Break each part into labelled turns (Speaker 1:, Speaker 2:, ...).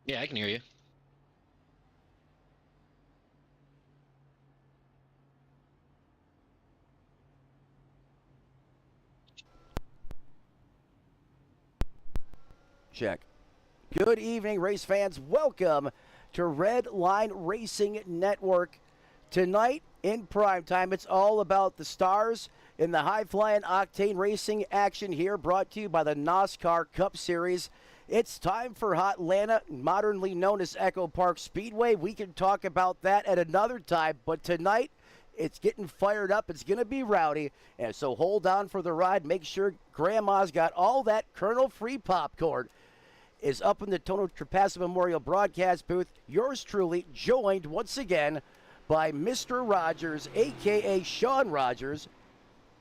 Speaker 1: Yeah, I can hear you.
Speaker 2: Check. Good evening, race fans. Welcome to Red Line Racing Network. Tonight in prime time, it's all about the stars in the high-flying octane racing action here, brought to you by the NOSSCAR Cup Series. It's time for HOTLANTA, modernly known as EchoPark Speedway. We can talk about that at another time, but tonight it's getting fired up. It's going to be rowdy, and so hold on for the ride. Make sure Grandma's got all that kernel-free popcorn. Is up in the Tono Trapassa Memorial broadcast booth. Yours truly, joined once again by Mr. Rogers, a.k.a. Sean Rogers,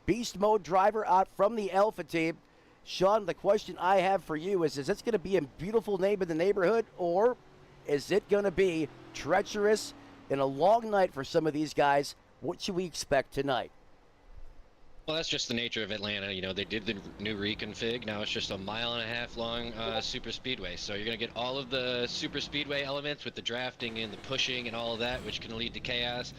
Speaker 2: beast mode driver out from the Alpha team. Sean, the question I have for you is this going to be a beautiful name in the neighborhood, or is it going to be treacherous and a long night for some of these guys? What should we expect tonight?
Speaker 1: Well, that's just the nature of Atlanta. You know, they did the new reconfig. Now it's just a 1.5 mile long super speedway. So you're going to get all of the super speedway elements with the drafting and the pushing and all of that, which can lead to chaos.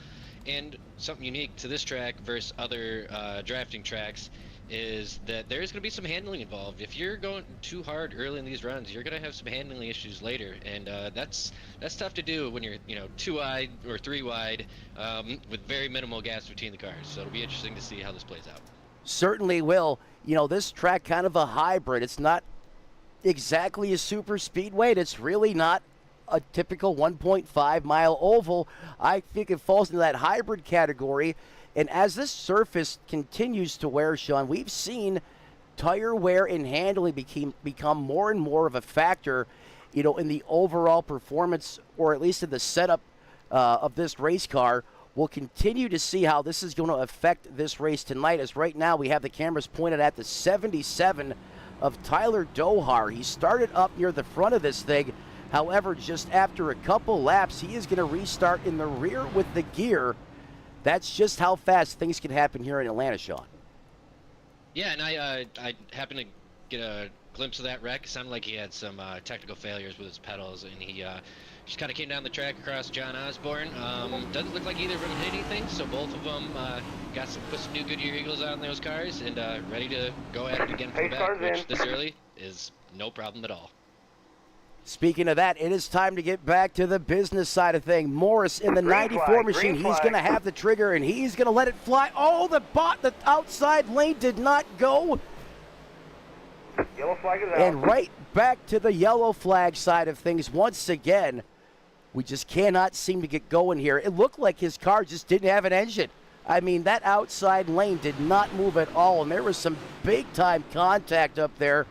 Speaker 1: And something unique to this track versus other drafting tracks is that there's going to be some handling involved. If you're going too hard early in these runs, you're going to have some handling issues later, and that's tough to do when you're 2 wide or 3 wide with very minimal gas between the cars. So it'll be interesting to see how this plays out.
Speaker 2: Certainly will. You know, this track kind of a hybrid. It's not exactly a super speedway. It's really not a typical 1.5 mile oval. I think it falls into that hybrid category. And as this surface continues to wear, Sean, we've seen tire wear and handling become more and more of a factor, in the overall performance, or at least in the setup of this race car. We'll continue to see how this is going to affect this race tonight, as right now we have the cameras pointed at the 77 of Tyler Dohar. He started up near the front of this thing. However, just after a couple laps, he is going to restart in the rear with the gear. That's just how fast things can happen here in Atlanta, Sean.
Speaker 1: Yeah, and I happened to get a glimpse of that wreck. It sounded like he had some technical failures with his pedals, and he just kind of came down the track across John Osborne. Doesn't look like either of them hit anything, so both of them put some new Goodyear Eagles on those cars and ready to go at it again from the back, which this early is no problem at all.
Speaker 2: Speaking of that, it is time to get back to the business side of thing. Morris in the 94 machine. He's going to have the trigger, and he's going to let it fly. Oh, the outside lane did not go.
Speaker 3: Yellow flag is out.
Speaker 2: And right back to the yellow flag side of things once again. We just cannot seem to get going here. It looked like his car just didn't have an engine. I mean, that outside lane did not move at all, and there was some big-time contact up there.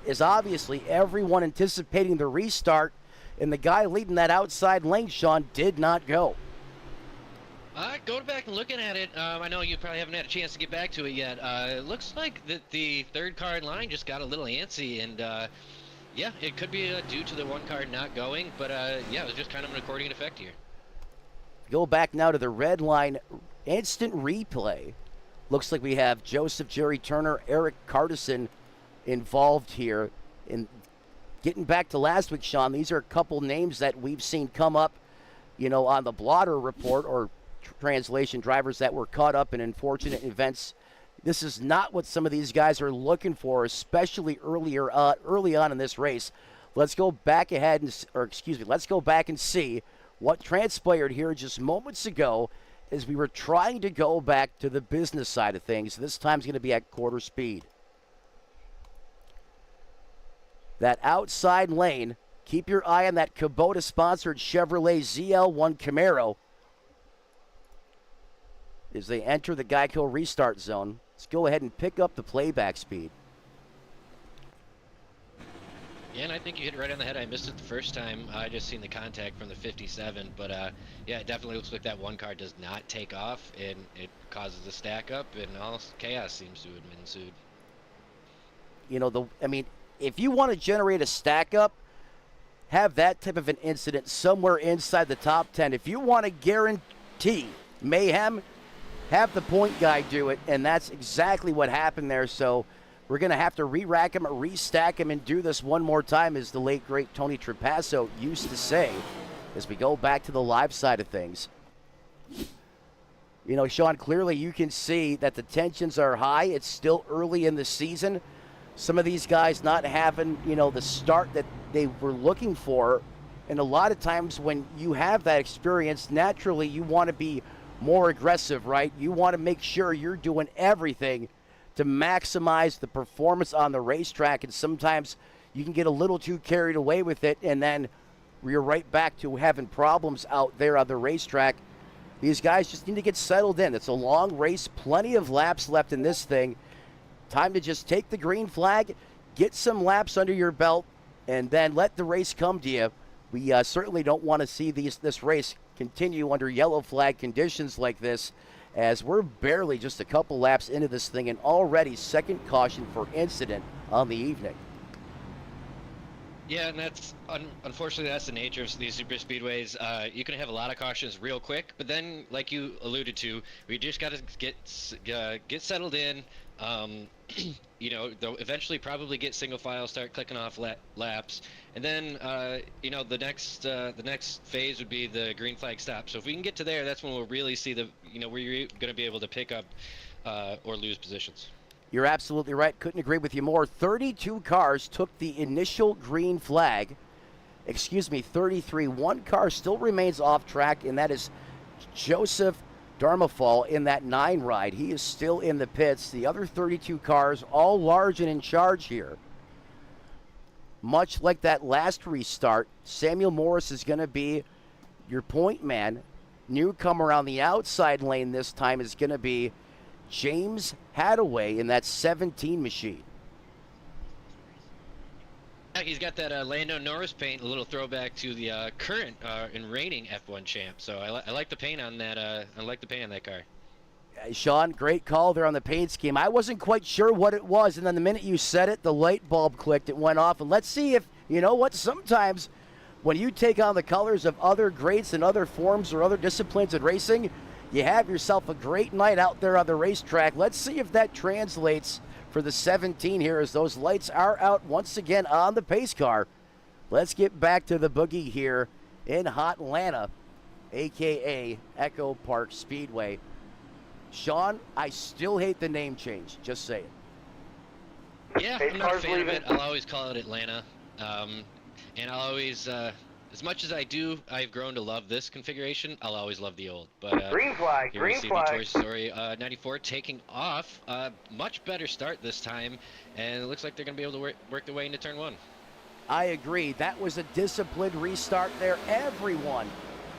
Speaker 2: Is obviously everyone anticipating the restart, and the guy leading that outside lane, Sean, did not go.
Speaker 1: Going back and looking at it, I know you probably haven't had a chance to get back to it yet. It looks like that the third car in line just got a little antsy, and yeah, it could be due to the one car not going, but yeah, it was just kind of an accordion effect here.
Speaker 2: Go back now to the red line instant replay. Looks like we have Joseph Jerry Turner, Eric Cardison involved here. In getting back to last week, Sean, these are a couple names that we've seen come up, on the blotter report, or translation, drivers that were caught up in unfortunate events. This is not what some of these guys are looking for, especially early on in this race. Let's go back let's go back and see what transpired here just moments ago as we were trying to go back to the business side of things. This time's going to be at quarter speed. That outside lane, keep your eye on that Kubota-sponsored Chevrolet ZL1 Camaro as they enter the Geico restart zone. Let's go ahead and pick up the playback speed.
Speaker 1: Yeah, and I think you hit it right on the head. I missed it the first time. I just seen the contact from the 57, but yeah, it definitely looks like that one car does not take off, and it causes a stack up, and all chaos seems to have ensued.
Speaker 2: If you want to generate a stack up, have that type of an incident somewhere inside the top 10. If you want to guarantee mayhem, have the point guy do it, and that's exactly what happened there. So We're going to have to re-rack them, restack them, and do this one more time, as the late, great Tony Trapasso used to say, as we go back to the live side of things. You know, Sean, clearly you can see that the tensions are high. It's still early in the season. Some of these guys not having, you know, the start that they were looking for. And a lot of times when you have that experience, naturally you want to be more aggressive, right? You want to make sure you're doing everything to maximize the performance on the racetrack. And sometimes you can get a little too carried away with it, and then you're right back to having problems out there on the racetrack. These guys just need to get settled in. It's a long race, plenty of laps left in this thing. Time to just take the green flag, get some laps under your belt, and then let the race come to you. We certainly don't want to see this race continue under yellow flag conditions like this, as we're barely just a couple laps into this thing and already second caution for incident on the evening.
Speaker 1: Yeah, and that's unfortunately that's the nature of these super speedways. You can have a lot of cautions real quick, but then, like you alluded to, we just got to get settled in. You know, they'll eventually probably get single file, start clicking off laps, and then you know, the next phase would be the green flag stop. So if we can get to there, that's when we'll really see the, you know, where you're going to be able to pick up or lose positions.
Speaker 2: You're absolutely right. Couldn't agree with you more. 32 cars took the initial green flag. Excuse me, 33. One car still remains off track, and that is Joseph Darmafal in that 9 ride. He is still in the pits. The other 32 cars, all large and in charge here. Much like that last restart, Samuel Morris is going to be your point man. Newcomer on the outside lane this time is going to be James Hadaway in that 17 machine.
Speaker 1: He's got that Lando Norris paint, a little throwback to the current and reigning F1 champ. So I like the paint on that. I like the paint on that car.
Speaker 2: Sean, great call there on the paint scheme. I wasn't quite sure what it was, and then the minute you said it, the light bulb clicked. It went off, and let's see if, you know what, sometimes when you take on the colors of other greats and other forms or other disciplines in racing, you have yourself a great night out there on the racetrack. Let's see if that translates for the 17 here, as those lights are out once again on the pace car. Let's get back to the boogie here in HOTLANTA, a.k.a. EchoPark Speedway. Sean, I still hate the name change. Just say it.
Speaker 1: Yeah, I'm not a fan of it. I'll always call it Atlanta. And I'll always, as much as I've grown to love this configuration, I'll always love the old. But
Speaker 3: green flag,
Speaker 1: here
Speaker 3: green
Speaker 1: we see
Speaker 3: flag.
Speaker 1: the Toy Story 94 taking off. Much better start this time, and it looks like they're going to be able to work their way into turn 1.
Speaker 2: I agree. That was a disciplined restart there. Everyone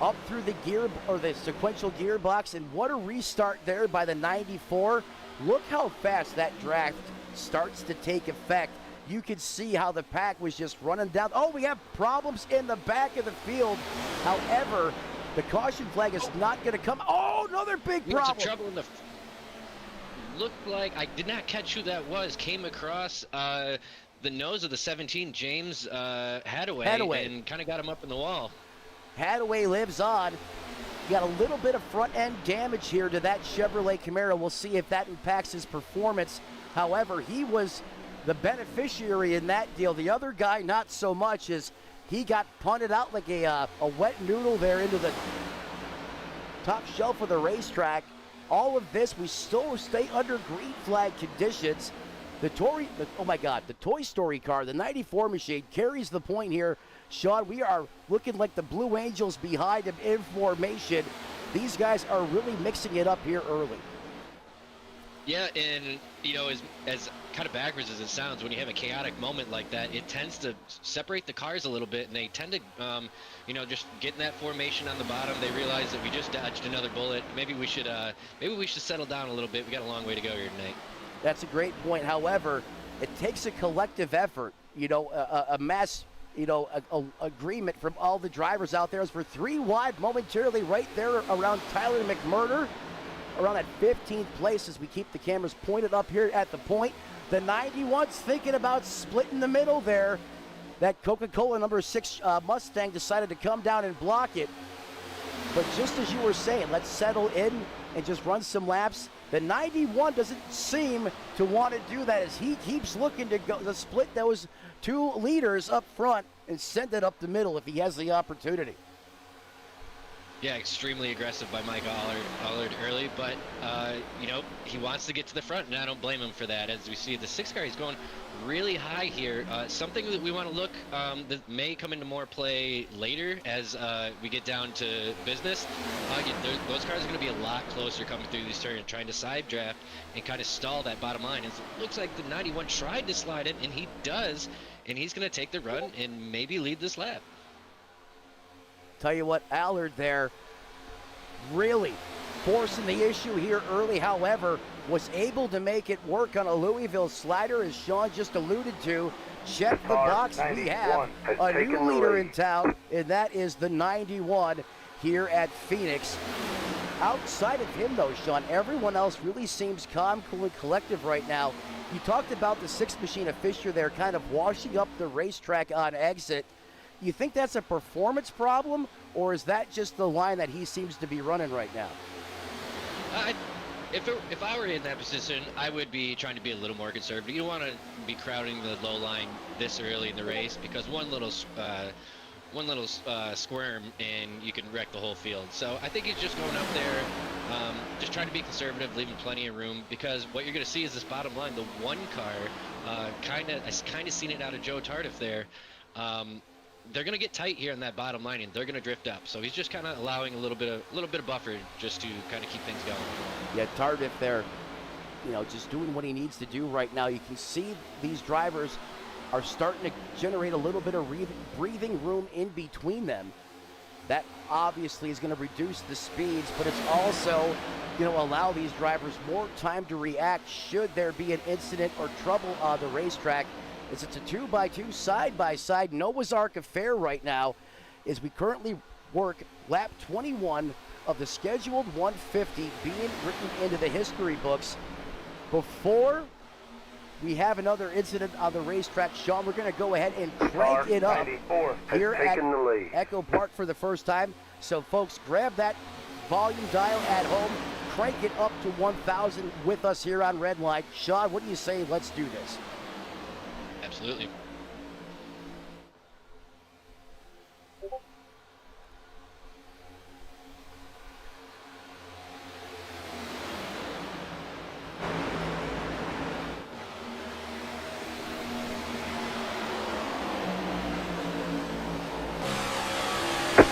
Speaker 2: up through the gear or the sequential gearbox, and what a restart there by the 94. Look how fast that draft starts to take effect. You could see how the pack was just running down. Oh, we have problems in the back of the field. However, the caution flag is not going to come. Oh, another big problem.
Speaker 1: Some trouble in the. Looked like I did not catch who that was. Came across the nose of the 17, James Hadaway, and kind of got him up in the wall.
Speaker 2: Hadaway lives on. You got a little bit of front end damage here to that Chevrolet Camaro. We'll see if that impacts his performance. However, he was the beneficiary in that deal. The other guy, not so much, as he got punted out like a wet noodle there into the top shelf of the racetrack. All of this, we still stay under green flag conditions. The Toy Story car, the 94 machine, carries the point here. Sean, we are looking like the Blue Angels behind him in formation. These guys are really mixing it up here early.
Speaker 1: Yeah, and you know, as kind of backwards as it sounds, when you have a chaotic moment like that, it tends to separate the cars a little bit, and they tend to, you know, just get in that formation on the bottom. They realize that we just dodged another bullet. Maybe we should settle down a little bit. We got a long way to go here tonight. That's
Speaker 2: a great point. However, it takes a collective effort, you know, a mass, you know, agreement from all the drivers out there. As for 3 wide momentarily right there around Tyler McMurder, around that 15th place, as we keep the cameras pointed up here at the point. The 91's thinking about splitting the middle there. That Coca-Cola number 6 Mustang decided to come down and block it. But just as you were saying, let's settle in and just run some laps. The 91 doesn't seem to want to do that as he keeps looking to go to split those two leaders up front and send it up the middle if he has the opportunity.
Speaker 1: Yeah, extremely aggressive by Mike Allard early, but, you know, he wants to get to the front, and I don't blame him for that. As we see the 6 car, he's going really high here. Something that we want to look that may come into more play later as we get down to business. Those cars are going to be a lot closer coming through these turns, trying to side draft and kind of stall that bottom line. And it looks like the 91 tried to slide in, and he does, and he's going to take the run and maybe lead this lap.
Speaker 2: Tell you what, Allard there really forcing the issue here early, however, was able to make it work on a Louisville slider, as Sean just alluded to. Check the box, we have a new leader in town, and that is the 91 here at Phoenix. Outside of him, though, Sean, everyone else really seems calm, cool, and collective right now. You talked about the 6 machine of Fisher there kind of washing up the racetrack on exit. You think that's a performance problem, or is that just the line that he seems to be running right now?
Speaker 1: If I were in that position, I would be trying to be a little more conservative. You don't want to be crowding the low line this early in the race, because one little squirm and you can wreck the whole field. So I think he's just going up there, just trying to be conservative, leaving plenty of room, because what you're going to see is this bottom line. The 1 car, I kind of seen it out of Joe Tardif there. They're going to get tight here on that bottom line, and they're going to drift up. So he's just kind of allowing a little bit of buffer just to kind of keep things going.
Speaker 2: Yeah, Tardif there, you know, just doing what he needs to do right now. You can see these drivers are starting to generate a little bit of breathing room in between them. That obviously is going to reduce the speeds, but it's also, you know, allow these drivers more time to react should there be an incident or trouble on the racetrack. It's a 2x2 side-by-side Noah's Ark affair right now as we currently work lap 21 of the scheduled 150 being written into the history books. Before we have another incident on the racetrack, Sean, we're going to go ahead and crank it up here at EchoPark for the first time. So, folks, grab that volume dial at home, crank it up to 1,000 with us here on Redline. Sean, what do you say? Let's do this.
Speaker 1: Absolutely.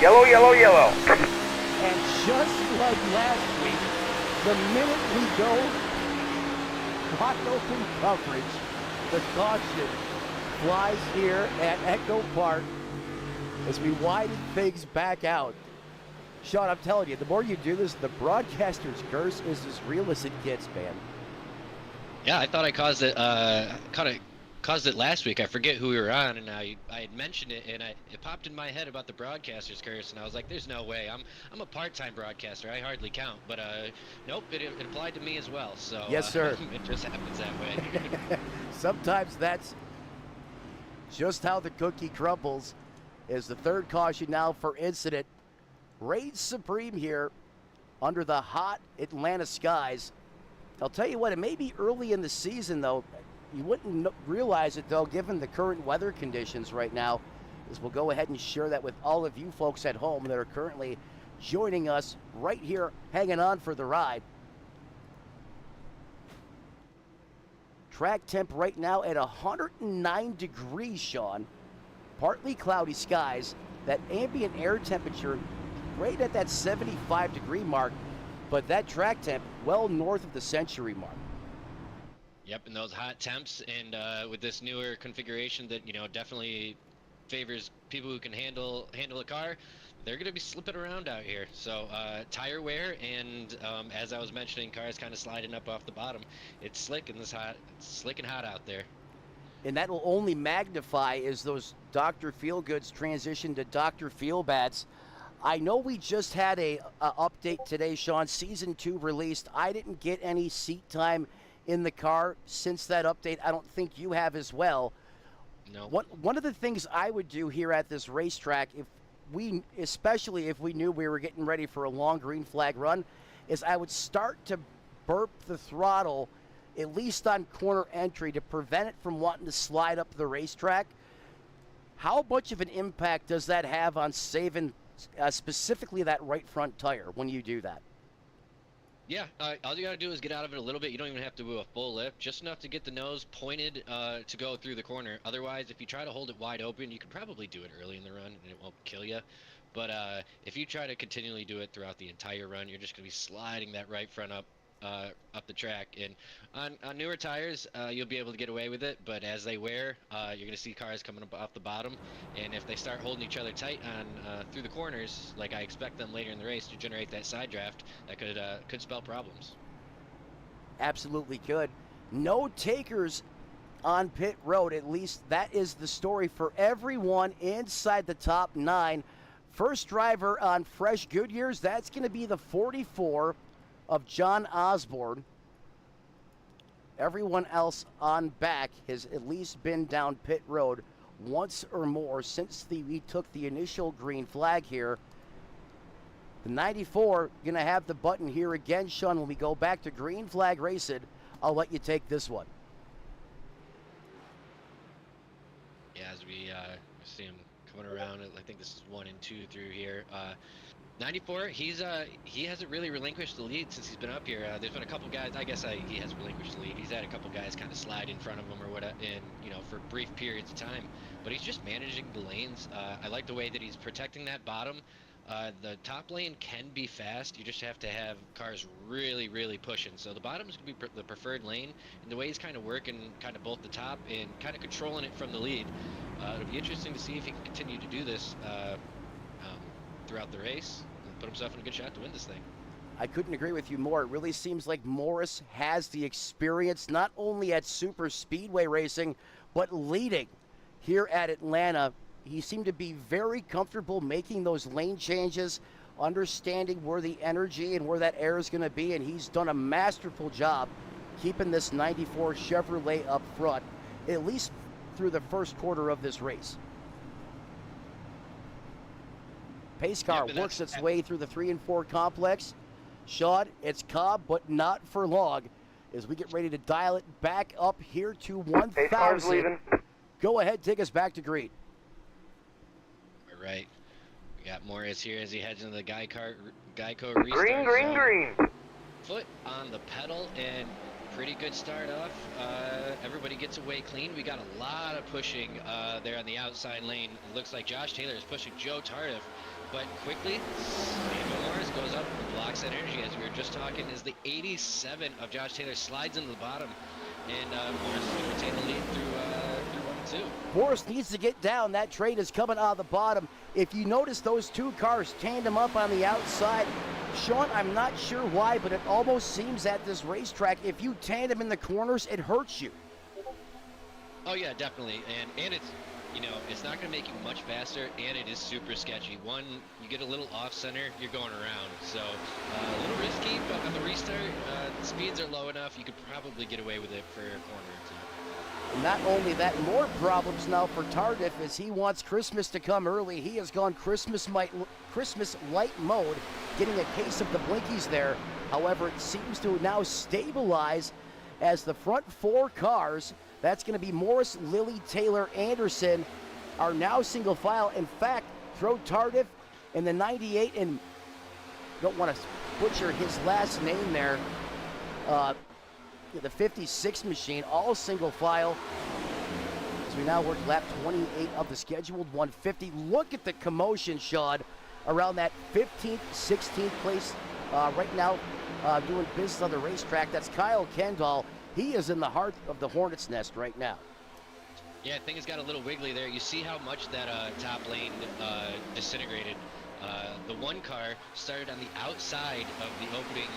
Speaker 3: Yellow, yellow, yellow.
Speaker 2: And just like last week, the minute we go wide open coverage, the caution flies here at EchoPark as we widen things back out. Sean, I'm telling you, the more you do this, the broadcaster's curse is as real as it gets, man.
Speaker 1: Yeah, I thought I caused it. Caused it last week. I forget who we were on, and I had mentioned it, and it popped in my head about the broadcaster's curse, and I was like, "There's no way. I'm a part-time broadcaster. I hardly count." But nope, it applied to me as well. So
Speaker 2: yes, sir.
Speaker 1: It just happens that way.
Speaker 2: Sometimes that's just how the cookie crumbles. Is the third caution now for incident reigns supreme here under the hot Atlanta skies. I'll tell you what, it may be early in the season though. You wouldn't realize it, though, given the current weather conditions right now, as we'll go ahead and share that with all of you folks at home that are currently joining us right here, hanging on for the ride. Track temp right now at 109 degrees, Sean. Partly cloudy skies. That ambient air temperature right at that 75-degree mark, but that track temp well north of the century mark.
Speaker 1: Yep, and those hot temps, and with this newer configuration that, you know, definitely favors people who can handle a car, they're going to be slipping around out here. So tire wear, and as I was mentioning, cars kind of sliding up off the bottom. It's slick and hot out there.
Speaker 2: And that will only magnify as those Dr. Feelgoods transition to Dr. Feelbats. I know we just had a update today, Sean. Season 2 released. I didn't get any seat time in the car since that update. I don't think you have as well.
Speaker 1: No.
Speaker 2: One of the things I would do here at this racetrack, especially if we knew we were getting ready for a long green flag run, is I would start to burp the throttle, at least on corner entry, to prevent it from wanting to slide up the racetrack. How much of an impact does that have on saving specifically that right front tire when you do that?
Speaker 1: Yeah, all you gotta do is get out of it a little bit. You don't even have to do a full lift, just enough to get the nose pointed to go through the corner. Otherwise, if you try to hold it wide open, you can probably do it early in the run and it won't kill you. But if you try to continually do it throughout the entire run, you're just gonna be sliding that right front up the track. And on newer tires, you'll be able to get away with it. But as they wear, you're gonna see cars coming up off the bottom, and if they start holding each other tight on through the corners, like I expect them later in the race to generate that side draft, that could spell problems.
Speaker 2: Absolutely could. No takers on pit road. At least that is the story for everyone inside the top 9. First driver on fresh Goodyears, that's going to be the 44 of John Osborne. Everyone else on back has at least been down pit road once or more since we took the initial green flag here. The 94 going to have the button here again, Sean. When we go back to green flag racing, I'll let you take this one.
Speaker 1: Yeah, as we see him coming around, I think this is 1 and 2 through here. 94, he hasn't really relinquished the lead since he's been up here. There's been a couple guys, he has relinquished the lead. He's had a couple guys kind of slide in front of him or whatever, for brief periods of time. But he's just managing the lanes. I like the way that he's protecting that bottom. The top lane can be fast. You just have to have cars really, really pushing. So the bottom is going to be the preferred lane. And the way he's kind of working kind of both the top and kind of controlling it from the lead. It'll be interesting to see if he can continue to do this throughout the race and put himself in a good shot to win this thing.
Speaker 2: I couldn't agree with you more. It really seems like Morris has the experience not only at super speedway racing, but leading here at Atlanta. He seemed to be very comfortable making those lane changes, understanding where the energy and where that air is going to be, and he's done a masterful job keeping this 94 Chevrolet up front, at least through the first quarter of this race. Pace car works its way through the 3 and 4 complex. Sean, it's Cobb, but not for long, as we get ready to dial it back up here to 1,000. Go ahead, take us back to green.
Speaker 1: All right. We got Morris here as he heads into the Geico restart.
Speaker 3: Green.
Speaker 1: Foot on the pedal and pretty good start off. Everybody gets away clean. We got a lot of pushing there on the outside lane. It looks like Josh Taylor is pushing Joe Tardif. But quickly, Daniel Morris goes up and blocks that energy. As we were just talking, is the 87 of Josh Taylor slides into the bottom, and Morris is going to retain the lead through 1 and 2.
Speaker 2: Morris needs to get down. That trade is coming out of the bottom. If you notice, those two cars tandem up on the outside. Sean, I'm not sure why, but it almost seems at this racetrack, if you tandem in the corners, it hurts you.
Speaker 1: Oh yeah, definitely, and it's, it's not going to make you much faster, and it is super sketchy. One, you get a little off center, you're going around. So a little risky, but on the restart, the speeds are low enough, you could probably get away with it for a corner or two.
Speaker 2: Not only that, more problems now for Tardif as he wants Christmas to come early. He has gone Christmas light mode, getting a case of the blinkies there. However, it seems to now stabilize as the front 4 cars, that's going to be Morris, Lilly, Taylor, Anderson, are now single file. In fact, throw Tardif in the 98, and don't want to butcher his last name there, the 56 machine, all single file. As we now work lap 28 of the scheduled 150. Look at the commotion, Sean, around that 15th, 16th place right now doing business on the racetrack. That's Kyle Kendall. He is in the heart of the hornet's nest right now.
Speaker 1: Yeah, I think it's got a little wiggly there. You see how much that top lane disintegrated. The one car started on the outside of the opening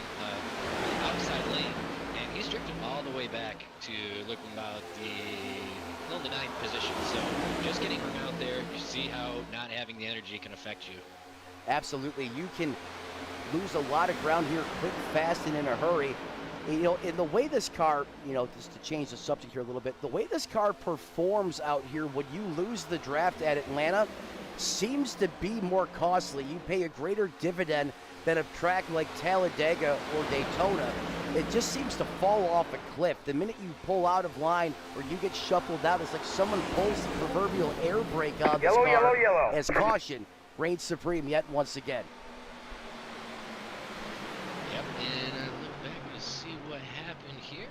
Speaker 1: outside lane, and he's drifted all the way back to looking about the 9th position. So just getting him out there, you see how not having the energy can affect you.
Speaker 2: Absolutely. You can lose a lot of ground here quick, fast, and in a hurry. In the way this car, just to change the subject here a little bit, the way this car performs out here when you lose the draft at Atlanta seems to be more costly. You pay a greater dividend than a track like Talladega or Daytona. it just seems to fall off a cliff. The minute you pull out of line or you get shuffled out, it's like someone pulls the proverbial air brake on this car as caution reigns supreme yet once again.
Speaker 1: Yep, and I look back to see what happened here.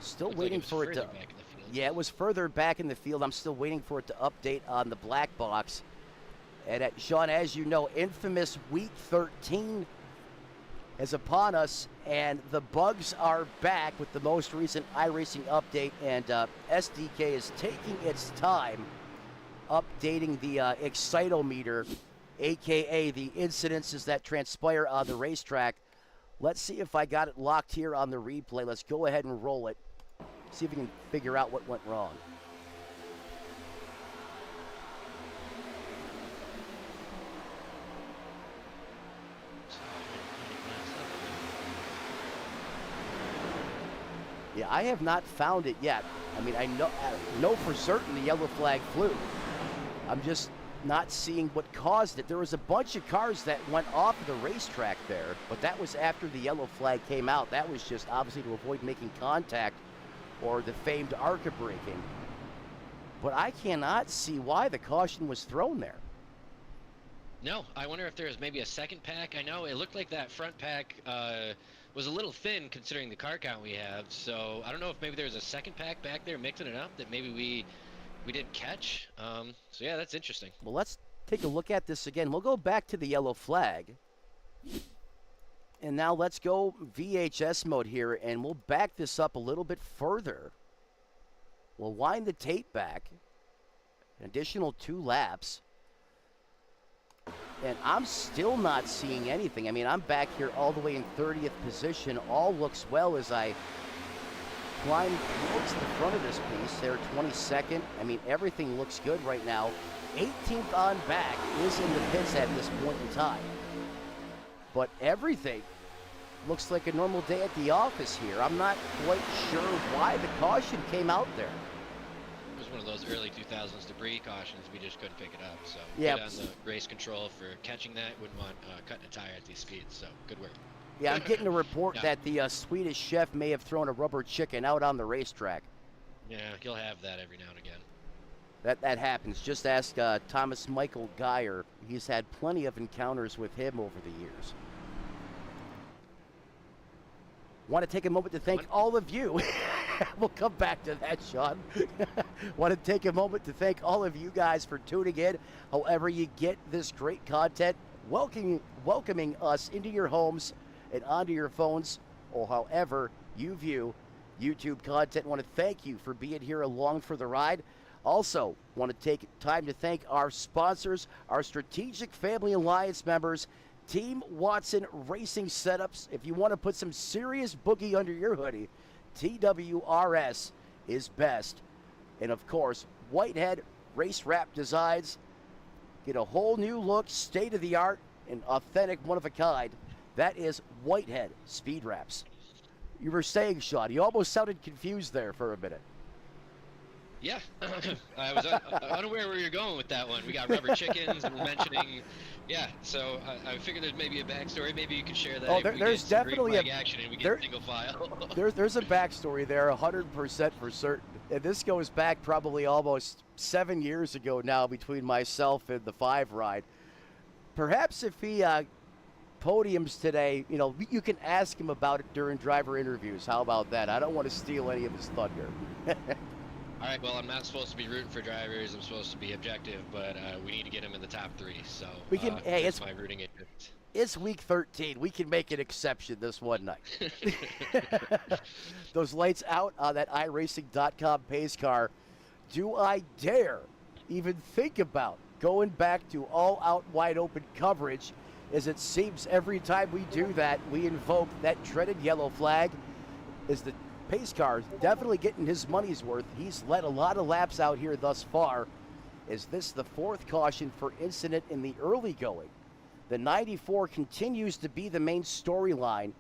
Speaker 2: Still
Speaker 1: Looks
Speaker 2: waiting
Speaker 1: like
Speaker 2: for it to...
Speaker 1: back in the field.
Speaker 2: Yeah, it was further back in the field. I'm still waiting for it to update on the black box. And Sean, as you know, infamous Week 13 is upon us, and the bugs are back with the most recent iRacing update, and SDK is taking its time updating the excitometer, aka the incidences that transpire on the racetrack. Let's see if I got it locked here on the replay. Let's go ahead and roll it. See if we can figure out what went wrong. Yeah, I have not found it yet. I mean, I know for certain the yellow flag flew. I'm just not seeing what caused it. There was a bunch of cars that went off of the racetrack there, but that was after the yellow flag came out. That was just obviously to avoid making contact or the famed ARCA braking. But I cannot see why the caution was thrown there.
Speaker 1: No, I wonder if there's maybe a second pack. I know it looked like that front pack was a little thin considering the car count we have. So I don't know if maybe there's a second pack back there mixing it up that maybe we didn't catch. So yeah, that's interesting.
Speaker 2: Well, let's take a look at this again. We'll go back to the yellow flag. And now let's go VHS mode here, and we'll back this up a little bit further. We'll wind the tape back, an additional 2 laps. And I'm still not seeing anything. I mean, I'm back here all the way in 30th position. All looks well as I climb towards the front of this piece. There, 22nd. I mean, everything looks good right now. 18th on back is in the pits at this point in time. But everything looks like a normal day at the office here. I'm not quite sure why the caution came out there.
Speaker 1: It was one of those early 2000s debris cautions. We just couldn't pick it up. So
Speaker 2: yeah,
Speaker 1: good on the race control for catching that. Wouldn't want cutting a tire at these speeds. So good work.
Speaker 2: Yeah, I'm getting a report that the Swedish chef may have thrown a rubber chicken out on the racetrack.
Speaker 1: Yeah, he'll have that every now and again.
Speaker 2: That happens. Just ask Thomas Michael Geyer. He's had plenty of encounters with him over the years. Want to take a moment to thank all of you. We'll come back to that, Sean. Want to take a moment to thank all of you guys for tuning in. However you get this great content, welcoming us into your homes and onto your phones, or however you view YouTube content. Want to thank you for being here along for the ride. Also, want to take time to thank our sponsors, our Strategic Family Alliance members, Team Watson Racing Setups. If you want to put some serious boogie under your hoodie, TWRS is best. And of course, Whitehead Race Wrap Designs. Get a whole new look, state-of-the-art, and authentic, one-of-a-kind. That is Whitehead Speed Wraps. You were saying, Sean, you almost sounded confused there for a minute.
Speaker 1: Yeah, I was unaware where you're going with that one. We got rubber chickens, and we're mentioning, yeah. So I figured there's maybe a backstory. Maybe you could share that.
Speaker 2: Oh, there's definitely a
Speaker 1: action, and we get single file.
Speaker 2: there's a backstory there, 100% for certain. And this goes back probably almost 7 years ago now between myself and the 5 ride. Perhaps if he podiums today, you know, you can ask him about it during driver interviews. How about that? I don't want to steal any of his thunder.
Speaker 1: All right, well, I'm not supposed to be rooting for drivers. I'm supposed to be objective, but we need to get him in the top 3. So
Speaker 2: we can. Hey, it's
Speaker 1: my rooting interest.
Speaker 2: It's week 13. We can make an exception this one night. Those lights out on that iRacing.com pace car. Do I dare even think about going back to all-out wide-open coverage? As it seems every time we do that, we invoke that dreaded yellow flag. Is the pace car definitely getting his money's worth? He's led a lot of laps out here thus far. Is this the 4th caution for incident in the early going? The 94 continues to be the main storyline.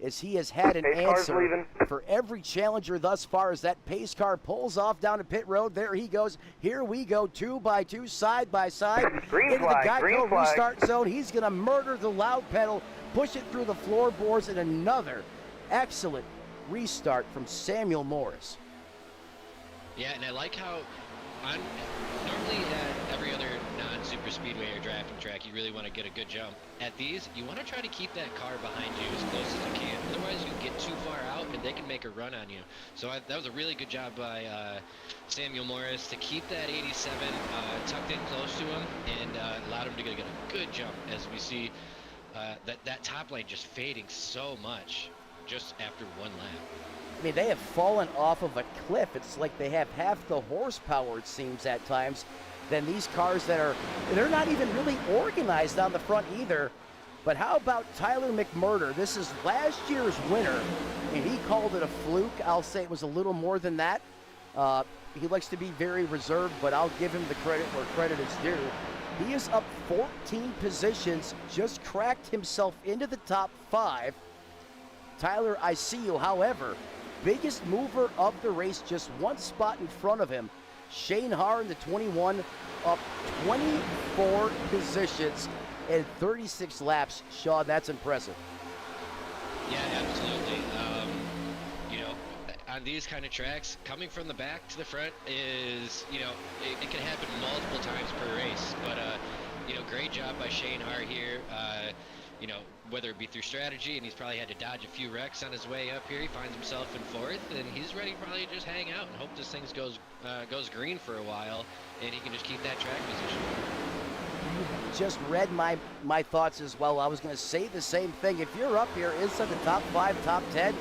Speaker 2: as he has had an
Speaker 3: Pace car's
Speaker 2: answer
Speaker 3: leaving.
Speaker 2: for every challenger thus far as that pace car pulls off down to pit road. There he goes. Here we go, 2 by 2, side by side.
Speaker 3: Green
Speaker 2: into
Speaker 3: flag,
Speaker 2: the Geico
Speaker 3: green flag.
Speaker 2: restart zone. He's going to murder the loud pedal, push it through the floorboards, and another excellent restart from Samuel Morris.
Speaker 1: Yeah, and I like how normally at every other non-super speedway or drafting track, you really want to get a good jump. At these, you want to try to keep that car behind you as close as you can. Otherwise, you get too far out and they can make a run on you. So that was a really good job by Samuel Morris to keep that 87 tucked in close to him and allowed him to get a good jump, as we see that top lane just fading so much just after one lap.
Speaker 2: I mean, they have fallen off of a cliff. It's like they have half the horsepower, it seems, at times, than these cars they're not even really organized on the front either. But how about Tyler McMurder? This is last year's winner, and he called it a fluke. I'll say it was a little more than that. He likes to be very reserved, but I'll give him the credit where credit is due. He is up 14 positions, just cracked himself into the top 5. Tyler, I see you. However, biggest mover of the race, just one spot in front of him. Shane Haar in the 21, up 24 positions and 36 laps. Sean, that's impressive.
Speaker 1: Yeah, absolutely. On these kind of tracks, coming from the back to the front is, it can happen multiple times per race. But, great job by Shane Haar here. Whether it be through strategy, and he's probably had to dodge a few wrecks on his way up here. He finds himself in 4th, and he's ready probably to just hang out and hope this thing goes green for a while, and he can just keep that track position.
Speaker 2: You just read my thoughts as well. I was going to say the same thing. If you're up here inside the top 5, top 10,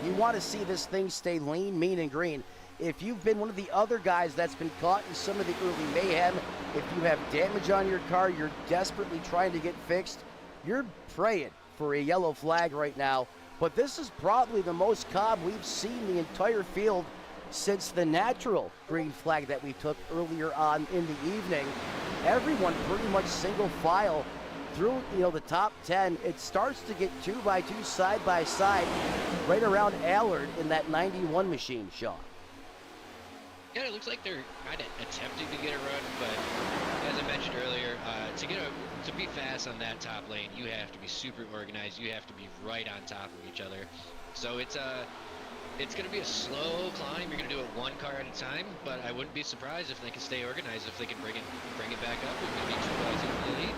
Speaker 2: you want to see this thing stay lean, mean, and green. If you've been one of the other guys that's been caught in some of the early mayhem, if you have damage on your car, you're desperately trying to get fixed, you're praying for a yellow flag right now. But this is probably the most calm we've seen the entire field since the natural green flag that we took earlier on in the evening. Everyone pretty much single file through the top 10. It starts to get 2 by 2 side by side right around Allard in that 91 machine, Sean.
Speaker 1: Yeah, it looks like they're kind of attempting to get a run, but as I mentioned earlier, to be fast on that top lane, you have to be super organized. You have to be right on top of each other. So it's going to be a slow climb. You're going to do it one car at a time, but I wouldn't be surprised if they can stay organized, if they can bring it back up. It's going to be 2 guys in the lead.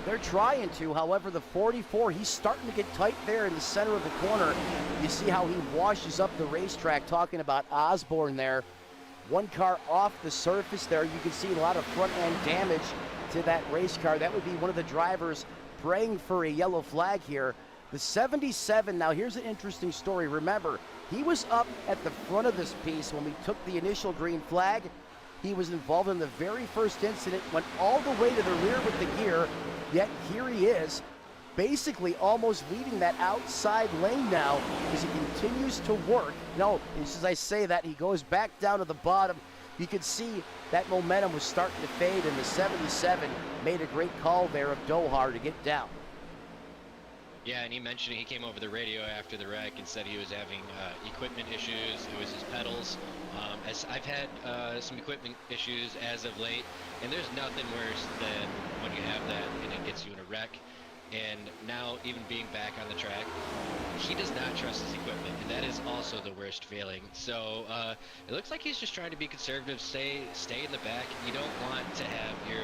Speaker 2: They're trying to. However, the 44, he's starting to get tight there in the center of the corner. You see how he washes up the racetrack, talking about Osborne there. One car off the surface there. You can see a lot of front-end damage to that race car. That would be one of the drivers praying for a yellow flag here. The 77, now here's an interesting story. Remember, he was up at the front of this piece when we took the initial green flag. He was involved in the very first incident, went all the way to the rear with the gear, yet here he is, basically almost leading that outside lane now as he continues to work. No, as I say that, he goes back down to the bottom. You can see that momentum was starting to fade, and the 77 made a great call there of Dohar to get down.
Speaker 1: Yeah, and he mentioned he came over the radio after the wreck and said he was having equipment issues. It was his pedals. As I've had some equipment issues as of late, and there's nothing worse than when you have that and it gets you in a wreck. And now, even being back on the track, he does not trust his equipment, and that is also the worst feeling. So it looks like he's just trying to be conservative, stay in the back. You don't want to have your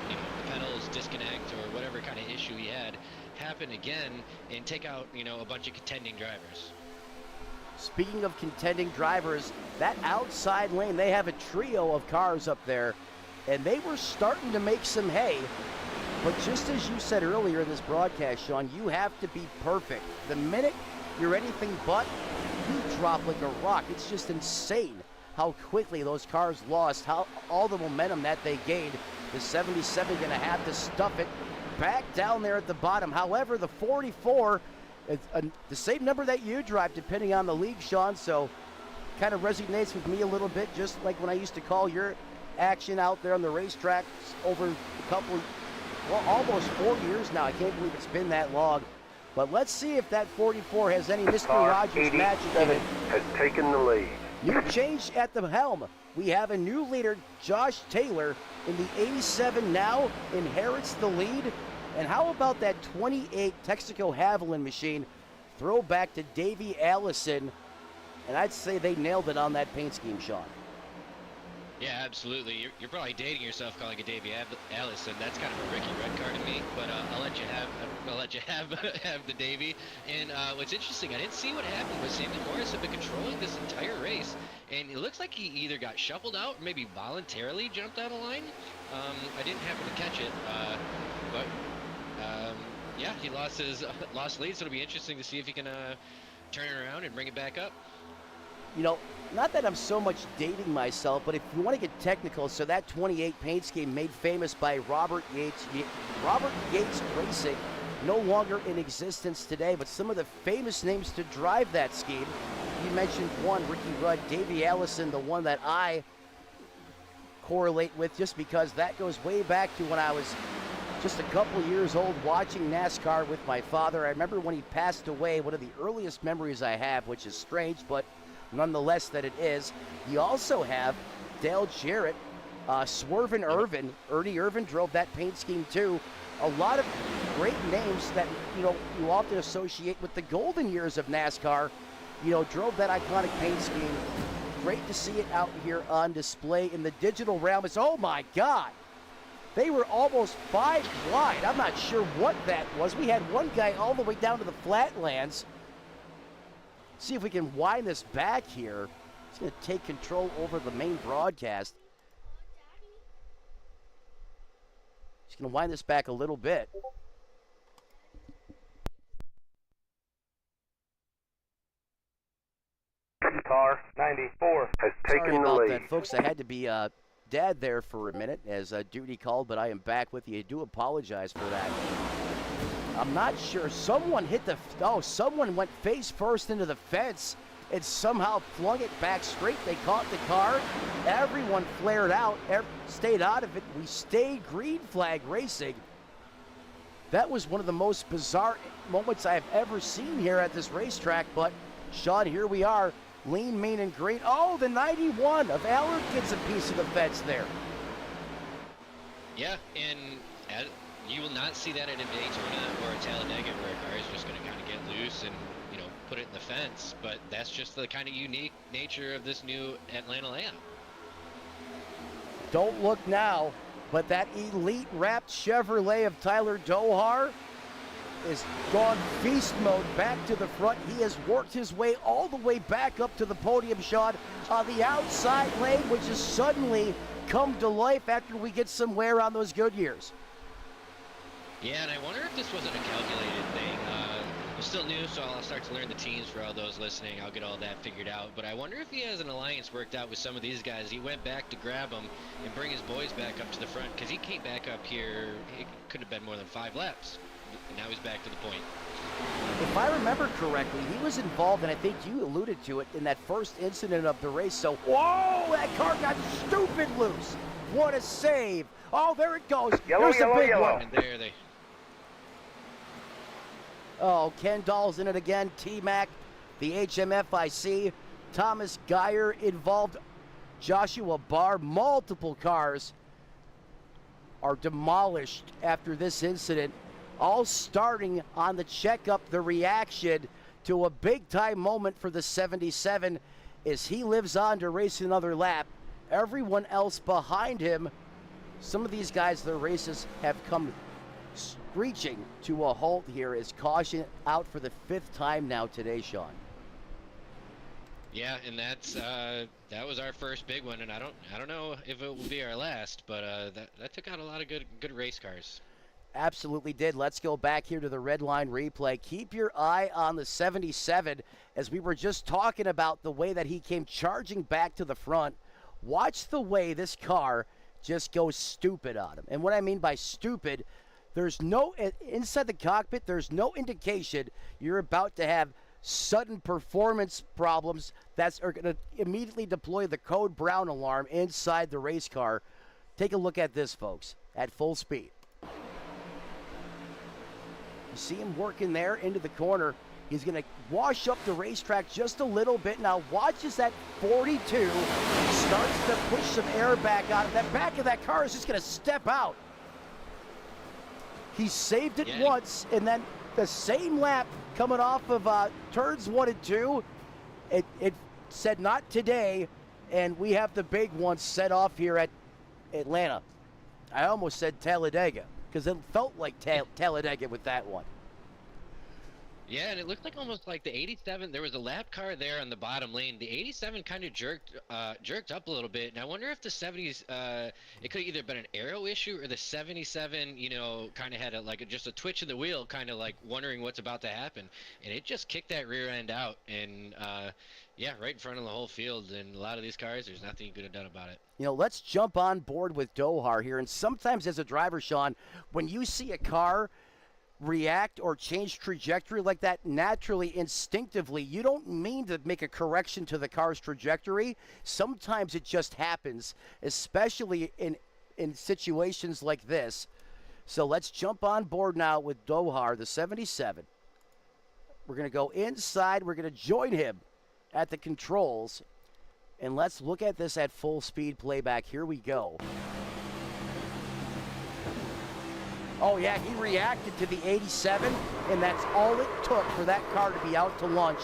Speaker 1: the pedals disconnect or whatever kind of issue he had happen again and take out a bunch of contending drivers.
Speaker 2: Speaking of contending drivers, that outside lane, they have a trio of cars up there, and they were starting to make some hay. But just as you said earlier in this broadcast, Sean, you have to be perfect. The minute you're anything but, you drop like a rock. It's just insane how quickly those cars lost, how all the momentum that they gained. The 77 going to have to stuff it back down there at the bottom. However, the 44, the same number that you drive, depending on the league, Sean, so kind of resonates with me a little bit, just like when I used to call your action out there on the racetrack over a couple, well, almost 4 years now. I can't believe it's been that long. But let's see if that 44 has any Mr.
Speaker 3: Car
Speaker 2: Rogers magic in
Speaker 3: 87
Speaker 2: it.
Speaker 3: has taken the lead.
Speaker 2: New change at the helm. We have a new leader, Josh Taylor, in the 87 now, inherits the lead. And how about that 28 Texaco Haviland machine? Throwback to Davey Allison. And I'd say they nailed it on that paint scheme, Sean.
Speaker 1: Yeah, absolutely. You're probably dating yourself calling it Davey Allison. That's kind of a Ricky Red card to me, but I'll let you have have the Davey. And what's interesting, I didn't see what happened with Sammy Morris. Have been controlling this entire race, and it looks like he either got shuffled out or maybe voluntarily jumped out of line. I didn't happen to catch it, but yeah, he lost his lost lead. So it'll be interesting to see if he can turn it around and bring it back up.
Speaker 2: You know, not that I'm so much dating myself, but if you want to get technical, so that 28 paint scheme made famous by Robert Yates Racing, no longer in existence today, but some of the famous names to drive that scheme. You mentioned one, Ricky Rudd, Davey Allison, the one that I correlate with just because that goes way back to when I was just a couple years old watching NASCAR with my father. I remember when he passed away, one of the earliest memories I have, which is strange, but nonetheless that it is. You also have Dale Jarrett, Swervin Irvin. Ernie Irvin drove that paint scheme too. A lot of great names that, you know, you often associate with the golden years of NASCAR, you know, drove that iconic paint scheme. Great to see it out here on display in the digital realm. It's, oh my God, they were almost 5 wide. I'm not sure what that was. We had one guy all the way down to the flatlands. See if we can wind this back here. He's going to take control over the main broadcast. He's going to wind this back a little bit.
Speaker 3: Car 94 has
Speaker 2: Sorry
Speaker 3: taken the
Speaker 2: about
Speaker 3: lead.
Speaker 2: that, folks. I had to be dad there for a minute as duty called, but I am back with you. I do apologize for that. I'm not sure. Someone hit the... Oh, someone went face first into the fence and somehow flung it back straight. They caught the car. Everyone flared out, stayed out of it. We stayed green flag racing. That was one of the most bizarre moments I've ever seen here at this racetrack. But, Sean, here we are. Lean, mean, and green. Oh, the 91 of Allard gets a piece of the fence there.
Speaker 1: Yeah, and you will not see that in a Daytona or a Talladega where a car is just going to kind of get loose and, you know, put it in the fence. But that's just the kind of unique nature of this new Atlanta layout.
Speaker 2: Don't look now, but that elite wrapped Chevrolet of Tyler Dohar is gone feast mode back to the front. He has worked his way all the way back up to the podium, Sean, on the outside lane, which has suddenly come to life after we get some wear on those Goodyears.
Speaker 1: Yeah, and I wonder if this wasn't a calculated thing. I'm still new, so I'll start to learn the teams for all those listening. I'll get all that figured out. But I wonder if he has an alliance worked out with some of these guys. He went back to grab them and bring his boys back up to the front because he came back up here. It could have been more than 5 laps. And now he's back to the point.
Speaker 2: If I remember correctly, he was involved, and I think you alluded to it, in that first incident of the race. So, whoa, that car got stupid loose. What a save. Oh, there it goes.
Speaker 3: Yellow,
Speaker 2: Here's
Speaker 3: yellow,
Speaker 2: a big
Speaker 3: yellow.
Speaker 2: one.
Speaker 1: And there they...
Speaker 2: Oh, Ken Dahl's in it again. T-Mac, the HMFIC. Thomas Geyer involved. Joshua Barr. Multiple cars are demolished after this incident. All starting on the checkup, the reaction to a big-time moment for the 77 as he lives on to race another lap. Everyone else behind him, some of these guys, their races have come screeching to a halt here as caution out for the 5th time now today, Sean.
Speaker 1: Yeah, and that's that was our first big one, and I don't know if it will be our last, but that took out a lot of good race cars.
Speaker 2: Absolutely did. Let's go back here to the red line replay. Keep your eye on the 77 as we were just talking about the way that he came charging back to the front. Watch the way this car just goes stupid on him. And what I mean by stupid, there's no, inside the cockpit, there's no indication you're about to have sudden performance problems that are going to immediately deploy the code brown alarm inside the race car. Take a look at this, folks, at full speed. You see him working there into the corner. He's going to wash up the racetrack just a little bit. Now watch as that 42 starts to push some air back out. That back of that car is just going to step out. He saved it once, and then the same lap coming off of turns 1 and 2. It said not today, and we have the big one set off here at Atlanta. I almost said Talladega because it felt like Talladega with that one.
Speaker 1: Yeah, and it looked like almost like the 87. There was a lap car there on the bottom lane. The 87 kind of jerked up a little bit, and I wonder if the 70s. It could have either been an aero issue or the 77. You know, kind of had just a twitch in the wheel, kind of like wondering what's about to happen, and it just kicked that rear end out, and yeah, right in front of the whole field. And a lot of these cars, there's nothing you could have done about it.
Speaker 2: You know, let's jump on board with Dohar here. And sometimes as a driver, Sean, when you see a car react or change trajectory like that naturally, instinctively, you don't mean to make a correction to the car's trajectory. Sometimes it just happens, especially in situations like this. So let's jump on board now with Dohar, the 77. We're going to go inside. We're going to join him at the controls. And let's look at this at full speed playback. Here we go. Oh, yeah, he reacted to the 87, and that's all it took for that car to be out to lunch.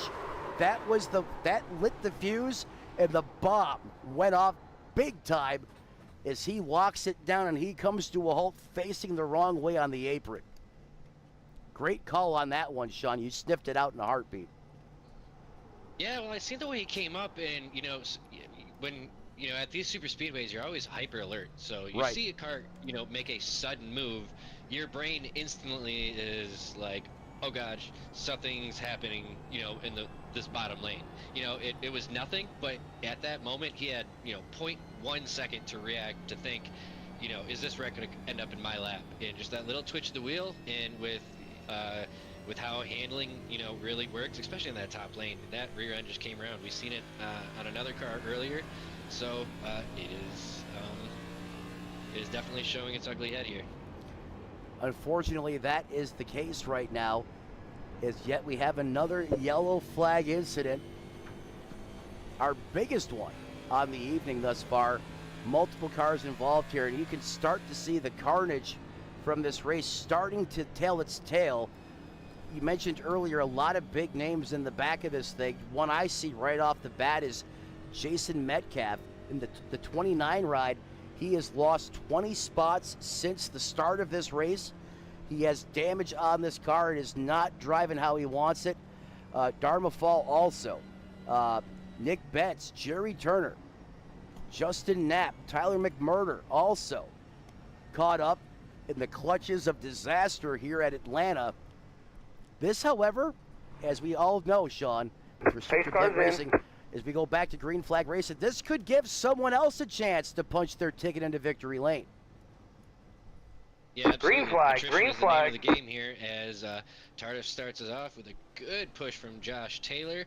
Speaker 2: That lit the fuse, and the bomb went off big time as he walks it down, and he comes to a halt facing the wrong way on the apron. Great call on that one, Sean. You sniffed it out in a heartbeat.
Speaker 1: Yeah, well, I seen the way he came up, and, you know, when, you know, at these super speedways, you're always hyper alert. So you see a car, you know, make a sudden move, your brain instantly is like, oh gosh, something's happening, you know, in this bottom lane. You know, it was nothing, but at that moment he had, you know, 0.1 second to react, to think, you know, is this wreck going to end up in my lap? And just that little twitch of the wheel, and with how handling, you know, really works, especially in that top lane, that rear end just came around. We've seen it on another car earlier, so it is definitely showing its ugly head here.
Speaker 2: Unfortunately, that is the case right now, as yet we have another yellow flag incident. Our biggest one on the evening thus far. Multiple cars involved here, and you can start to see the carnage from this race starting to tell its tale. You mentioned earlier a lot of big names in the back of this thing. One I see right off the bat is Jason Metcalf in the 29 ride. He has lost 20 spots since the start of this race. He has damage on this car and is not driving how he wants it. Dharma Fall also. Nick Betts, Jerry Turner, Justin Knapp, Tyler McMurder also caught up in the clutches of disaster here at Atlanta. This, however, as we all know, Sean, with restricted deck racing, as we go back to green flag racing, this could give someone else a chance to punch their ticket into victory lane.
Speaker 1: Yeah, absolutely.
Speaker 3: Green flag,
Speaker 1: Attrition
Speaker 3: green
Speaker 1: is the name
Speaker 3: flag.
Speaker 1: of the game here, as Tardif starts us off with a good push from Josh Taylor.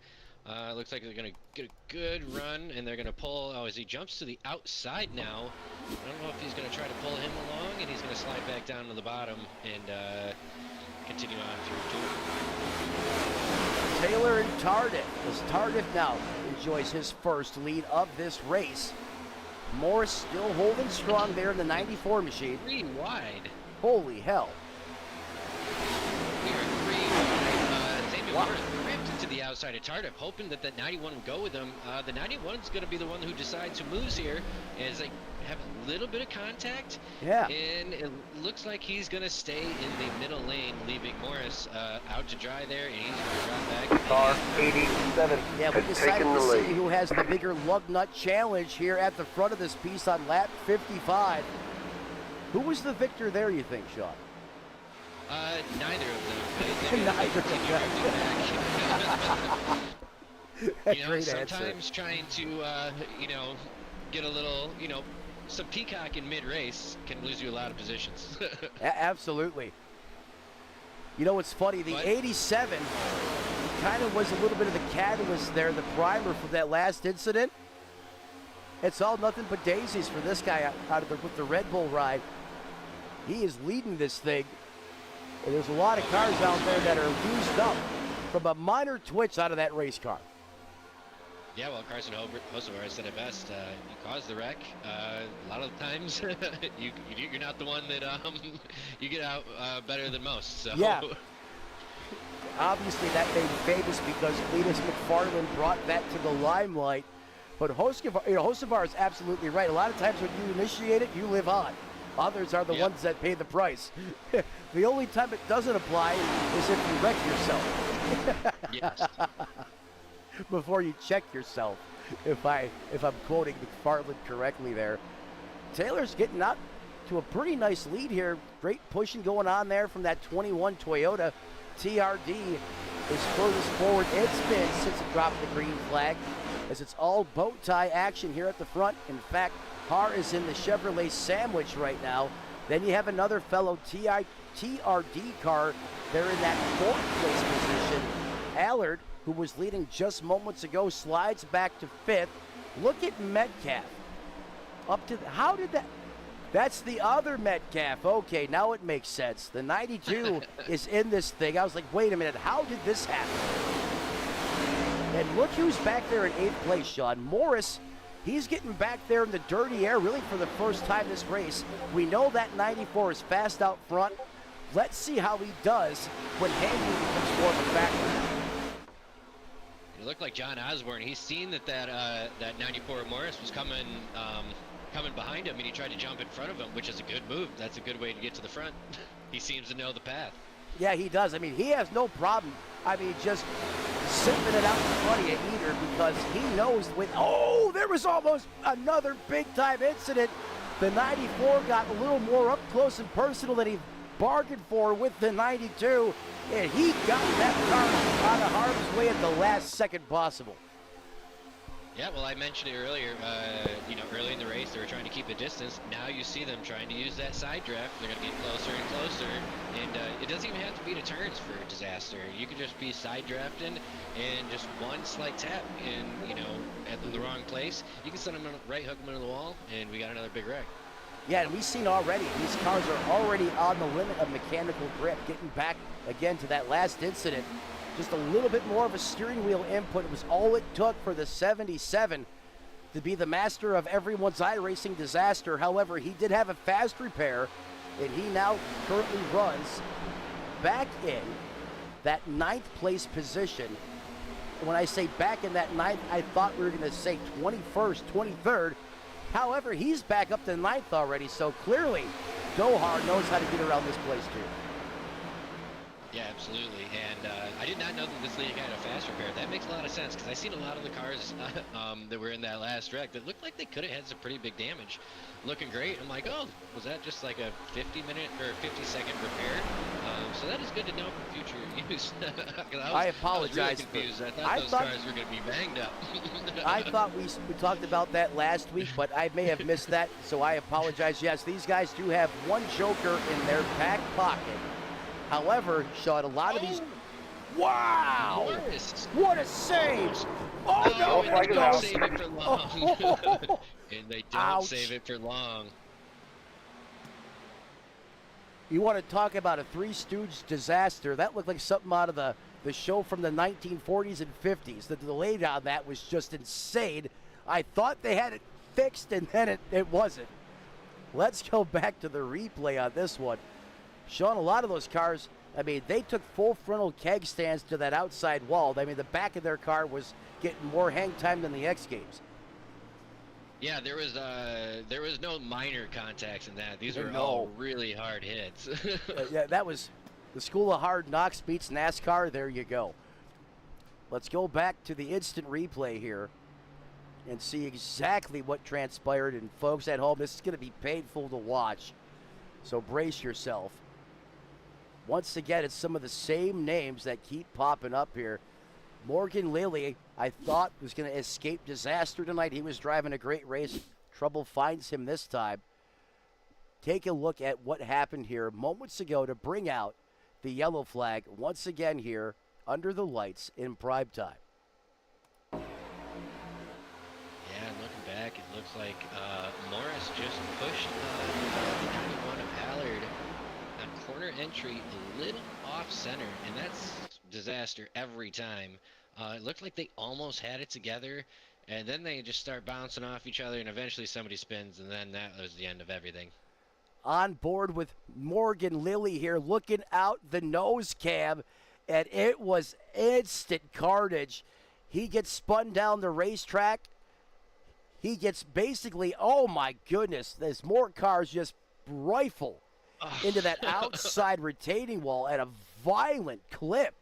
Speaker 1: Looks like they're going to get a good run, and they're going to pull. Oh, as he jumps to the outside now, I don't know if he's going to try to pull him along, and he's going to slide back down to the bottom and continue on through two.
Speaker 2: Taylor and Tardif, as Tardif now enjoys his first lead of this race. Morris still holding strong there in the 94 machine.
Speaker 1: 3 wide.
Speaker 2: Holy hell.
Speaker 1: We are 3 wide. Samuel Morris ripped into the outside of Tardif, hoping that that 91 would go with him. The 91 is going to be the one who decides who moves here, as they have a little bit of contact.
Speaker 2: Yeah.
Speaker 1: And it looks like he's going to stay in the middle lane, leaving Morris out to dry there, and he's going to drop back.
Speaker 3: Car 87
Speaker 2: Yeah, we
Speaker 3: has
Speaker 2: decided
Speaker 3: taken
Speaker 2: to
Speaker 3: the
Speaker 2: see
Speaker 3: lead.
Speaker 2: who has the bigger lug nut challenge here at the front of this piece on lap 55. Who was the victor there, you think, Sean?
Speaker 1: Neither of them.
Speaker 2: Neither of them.
Speaker 1: You know,
Speaker 2: Great answer.
Speaker 1: sometimes trying to, you know, get a little, you know, some peacock in mid-race can lose you a lot of positions.
Speaker 2: Absolutely. You know, it's funny, the 87 kind of was a little bit of the catalyst there, the primer for that last incident. It's all nothing but daisies for this guy out of with the Red Bull ride. He is leading this thing. And there's a lot of cars out there that are used up from a minor twitch out of that race car.
Speaker 1: Yeah, well, Carson Hocevar said it best. You caused the wreck. A lot of the times, you're not the one that you get out better than most. So.
Speaker 2: Yeah. Obviously, that made him famous because Cletus McFarland brought that to the limelight. But Hocevar is absolutely right. A lot of times when you initiate it, you live on. Others are the ones that pay the price. The only time it doesn't apply is if you wreck yourself.
Speaker 1: Yes.
Speaker 2: Before you check yourself, if I'm quoting McFarland correctly there. Taylor's getting up to a pretty nice lead here. Great pushing going on there from that 21 Toyota. TRD is furthest forward it's been since it dropped the green flag, as it's all bow tie action here at the front. In fact, Carr is in the Chevrolet sandwich right now. Then you have another fellow TRD car there in that fourth place position. Allard, who was leading just moments ago, slides back to fifth. Look at Metcalf. Up to how did that? That's the other Metcalf. Okay, now it makes sense. The 92 is in this thing. I was like, wait a minute, how did this happen? And look who's back there in 8th place, Sean. Morris, he's getting back there in the dirty air really for the first time this race. We know that 94 is fast out front. Let's see how he does when Haney becomes more of a factor.
Speaker 1: It looked like John Osborne. He's seen that 94 Morris was coming behind him, and he tried to jump in front of him, which is a good move. That's a good way to get to the front. He seems to know the path.
Speaker 2: Yeah, he does. I mean, he has no problem. I mean, just sipping it out in front of you either, because he knows with. Oh, there was almost another big-time incident. The 94 got a little more up close and personal than he bargained for with the 92, and he got that car out of harm's way at the last second possible.
Speaker 1: Yeah, well, I mentioned it earlier. Early in the race, they were trying to keep a distance. Now you see them trying to use that side draft. They're going to get closer and closer, and it doesn't even have to be to turns for a disaster. You could just be side drafting and just one slight tap, and at the wrong place, you can send them right hook them into the wall, and we got another big wreck.
Speaker 2: Yeah, and we've seen already, these cars are already on the limit of mechanical grip. Getting back again to that last incident, just a little bit more of a steering wheel input was all it took for the 77 to be the master of everyone's iRacing disaster. However, he did have a fast repair, and he now currently runs back in that 9th place position. When I say back in that 9th, I thought we were going to say 21st, 23rd. However, he's back up to 9th already, so clearly Dohar knows how to get around this place too.
Speaker 1: Yeah, absolutely. And I did not know that this league had a fast repair. That makes a lot of sense, because I've seen a lot of the cars that were in that last wreck that looked like they could have had some pretty big damage. Looking great. I'm like, oh, was that just like a 50-minute or 50-second repair? So that is good to know for future use.
Speaker 2: I apologize.
Speaker 1: I was really confused. I thought those cars were going to be banged up.
Speaker 2: I thought we talked about that last week, but I may have missed that, so I apologize. Yes, these guys do have one joker in their back pocket. However, Sean, a lot of these. Wow!
Speaker 1: Morris.
Speaker 2: What a save! Oh no!
Speaker 1: And they don't save it for long. And they don't
Speaker 2: Ouch.
Speaker 1: save it for long.
Speaker 2: You want to talk about a Three Stooges disaster? That looked like something out of the show from the 1940s and 50s. The delay on that was just insane. I thought they had it fixed, and then it wasn't. Let's go back to the replay on this one. Sean, a lot of those cars, I mean, they took full frontal keg stands to that outside wall. I mean, the back of their car was getting more hang time than the X Games.
Speaker 1: Yeah, there was no minor contacts in that. These were all really hard hits.
Speaker 2: Yeah, that was the School of Hard Knocks meets NASCAR. There you go. Let's go back to the instant replay here and see exactly what transpired. And folks at home, this is going to be painful to watch, so brace yourself. Once again, it's some of the same names that keep popping up here. Morgan Lilly, I thought, was going to escape disaster tonight. He was driving a great race. Trouble finds him this time. Take a look at what happened here moments ago to bring out the yellow flag once again here under the lights in prime time.
Speaker 1: Yeah, looking back, it looks like Morris just pushed the 91 of Allard corner entry a little off center, and that's disaster every time. It looked like they almost had it together, and then they just start bouncing off each other, and eventually somebody spins, and then that was the end of everything.
Speaker 2: On board with Morgan Lilly here, looking out the nose cam, and it was instant carnage. He gets spun down the racetrack. He gets basically, oh my goodness, there's more cars just rifle into that outside retaining wall at a violent clip.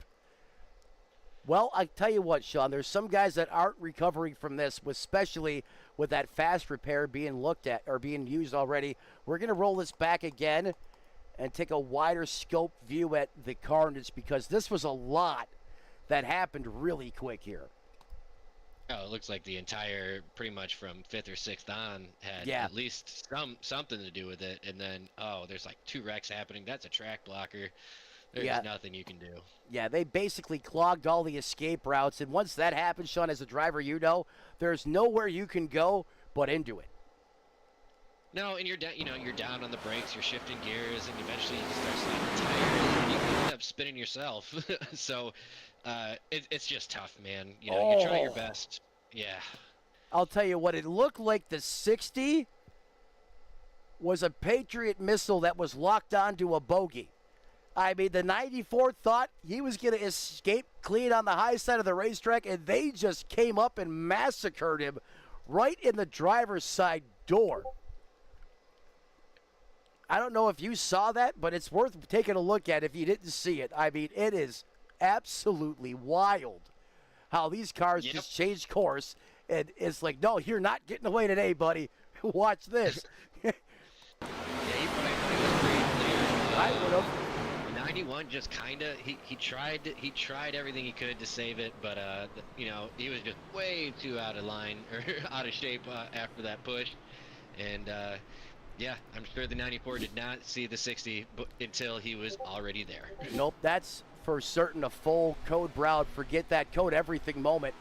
Speaker 2: Well, I tell you what, Sean, there's some guys that aren't recovering from this, especially with that fast repair being looked at or being used already. We're going to roll this back again and take a wider scope view at the carnage, because this was a lot that happened really quick here.
Speaker 1: Oh, it looks like the entire, pretty much from 5th or 6th on, had at least something to do with it. And then, there's like 2 wrecks happening. That's a track blocker. There's nothing you can do.
Speaker 2: Yeah, they basically clogged all the escape routes. And once that happens, Sean, as a driver, you know, there's nowhere you can go but into it.
Speaker 1: No, and you're down. You're down on the brakes. You're shifting gears, and eventually you start sliding the tires, and you can end up spinning yourself. So, it's just tough, man. You try your best. Yeah.
Speaker 2: I'll tell you what, it looked like the 60 was a Patriot missile that was locked onto a bogey. I mean, the 94 thought he was going to escape clean on the high side of the racetrack, and they just came up and massacred him right in the driver's side door. I don't know if you saw that, but it's worth taking a look at if you didn't see it. I mean, it is absolutely wild how these cars just changed course, and it's like, no, you're not getting away today, buddy. Watch this.
Speaker 1: Yeah, he probably was pretty clear.
Speaker 2: I would have.
Speaker 1: 91 just kind of he tried everything he could to save it, but he was just way too out of line or out of shape after that push, and I'm sure the 94 did not see the 60 until he was already there.
Speaker 2: Nope, that's for certain a full code Brown. Forget that code everything moment.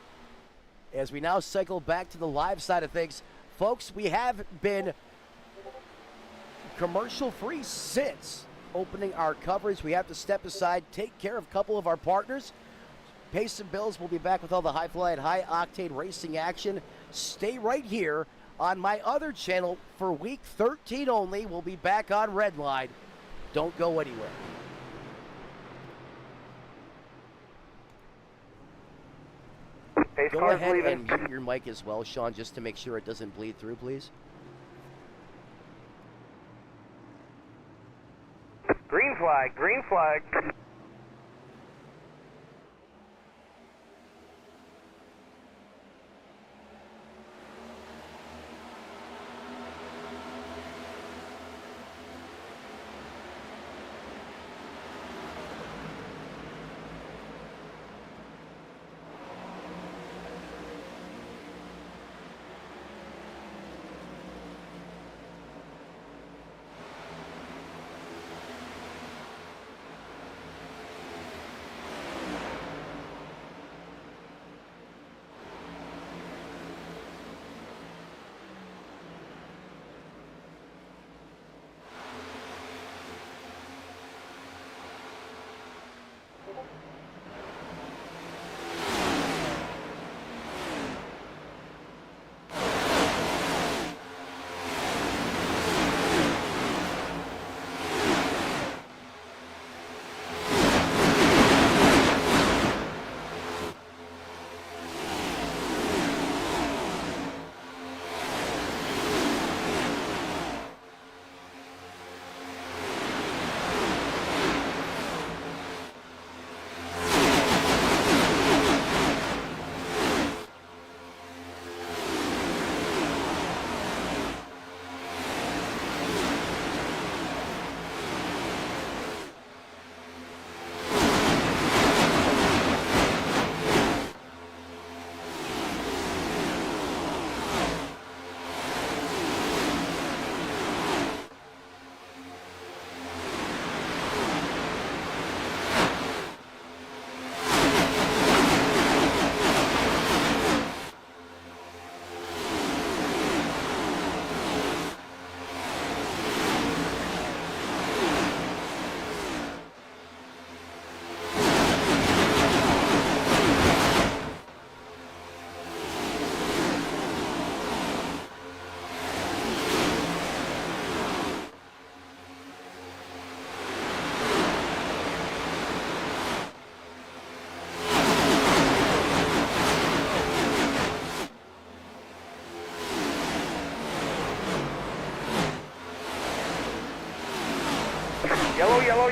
Speaker 2: As we now cycle back to the live side of things, folks, we have been commercial free since opening our coverage. We have to step aside, take care of a couple of our partners, pay some bills. We'll be back with all the high fly and high octane racing action. Stay right here on my other channel for week 13 only. We'll be back on Redline. Don't go anywhere. Go ahead and mute your mic as well, Sean, just to make sure it doesn't bleed through, please.
Speaker 3: Green flag, green flag.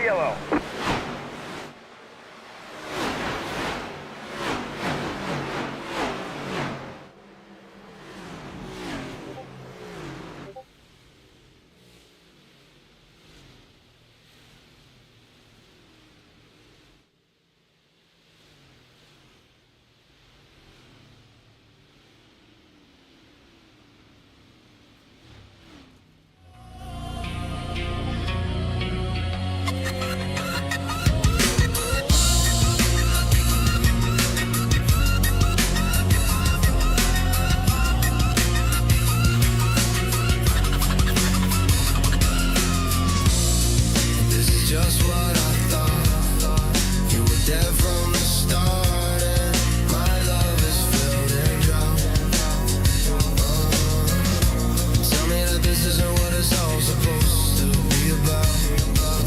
Speaker 3: yellow.
Speaker 4: Just what I thought. You were there from the start, and my love is filled and drowned. Tell me that this isn't what it's all supposed to be about.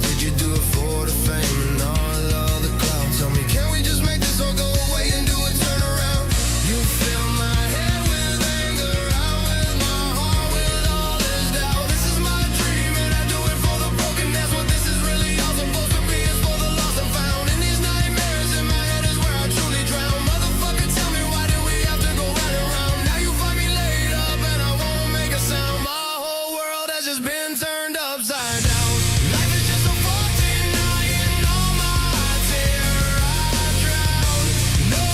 Speaker 4: Did you do it for the fame and all of the clout? Tell me, can we just make this all go away and do a turnaround? You fill my head with anger, out with my heart with all this doubt. This is my dream and I do it for the broken. That's what this is really all supposed to be. It's for the lost and found. And these nightmares in my head is where I truly drown. Motherfucker, tell me, why do we have to go round and round? Now you find me laid up and I won't make a sound. My whole world has just been turned upside down. Life is just a fucking night and all my tear I drown. No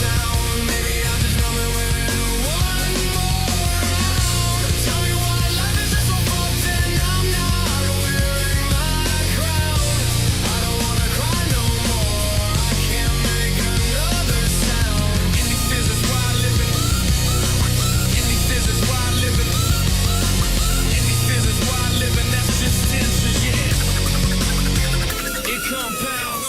Speaker 4: sound, maybe I'll just numb it with one more round. Tell me why life is just so fucked and I'm not wearing my crown. I don't wanna cry no more, I can't make another sound. In these fears is why I live it. In these fears is why I live it. In these fears is why I live it. That's just tension, yeah. It compounds.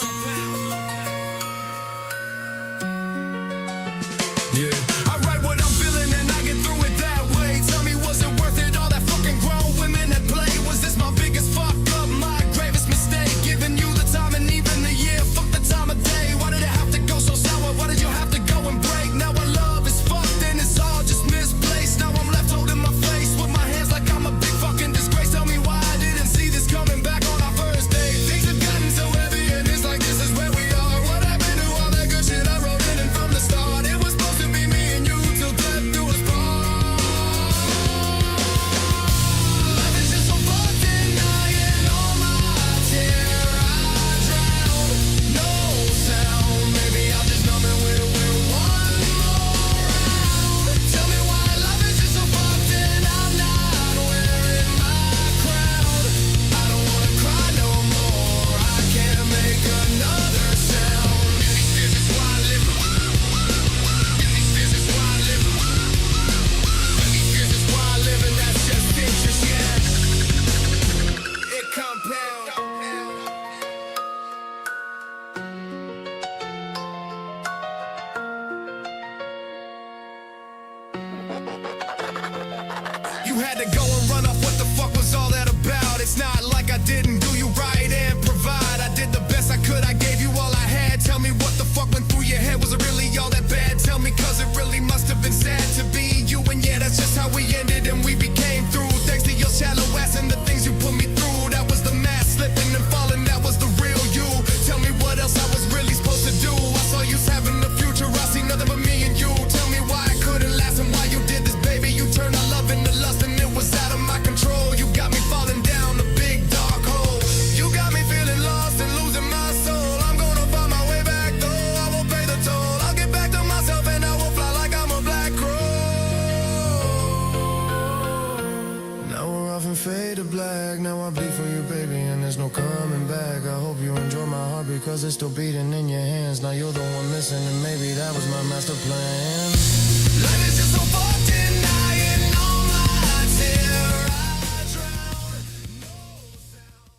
Speaker 4: Yeah. I write what I'm feeling and I get through it that way. Tell me, was it worth it? All that fucking grown women that play. Was this my biggest fuck up? My gravest mistake? Giving you the time and even the year. Fuck the time of day. Why did it have to go so sour? Why did you have to go and break? Now our love is fucked and it's all just misplaced. Now I'm left holding my face with my hands like I'm a big fucking disgrace. Tell me why I didn't see this coming back on our first date. Things have gotten so heavy and it's like this is where we are. What happened to all that good shit I wrote in and from the start? It was supposed to be me and you till death do us part. Life is just so fucked and I and all my tear I drown. No sound, maybe I'll just numb it with one more round. Tell me why life is just so fucked and I'm not wearing my crown. I don't wanna cry no more, I can't make another sound. In these fears is why I live. In these fears is why I live. In these fears is why I live, and that's just interest, yeah. It compounds. You had to go and run off, what the fuck was all that about? It's not like I didn't do you right and provide. I did the best I could, I gave you all I had. Tell me what the fuck went through your head, was it really all that bad? Tell me, cause it really must have been sad to be you. And yeah, that's just how we ended and we became through. Thanks to your shallow ass and the things you put me through. That was the mask slipping and falling, that was the real you. Tell me what else I was really supposed to do. I saw you having a future, I see nothing but me and you. Tell me why I couldn't last and why you did this, baby. You turned our love into lust and it was out of my control. You got me falling down a big dark hole. You got me feeling lost and losing my soul. I'm gonna find my way back though, I won't pay the toll. I'll get back to myself and I will fly like I'm a black crow. Now we're off and fade to black. Now I bleed for you, baby, and there's no coming back. I hope you enjoy my heart because it's still beating in your hands. Now you're the one missing and maybe that was my master plan. Life is just so fucked and I and all my tear I drown. No sound.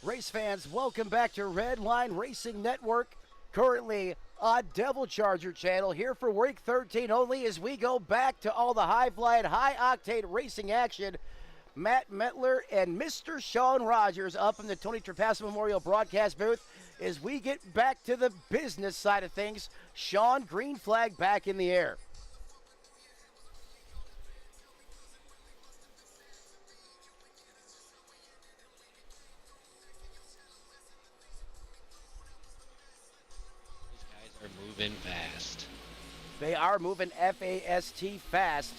Speaker 2: Race fans, welcome back to Red Line Racing Network. Currently on Devil Charger channel, here for week 13 only as we go back to all the high-flying, high-octane racing action. Matt Metler and Mr. Sean Rogers up in the Tony Trapasso Memorial broadcast booth as we get back to the business side of things. Sean, green flag back in the air. They are moving fast fast.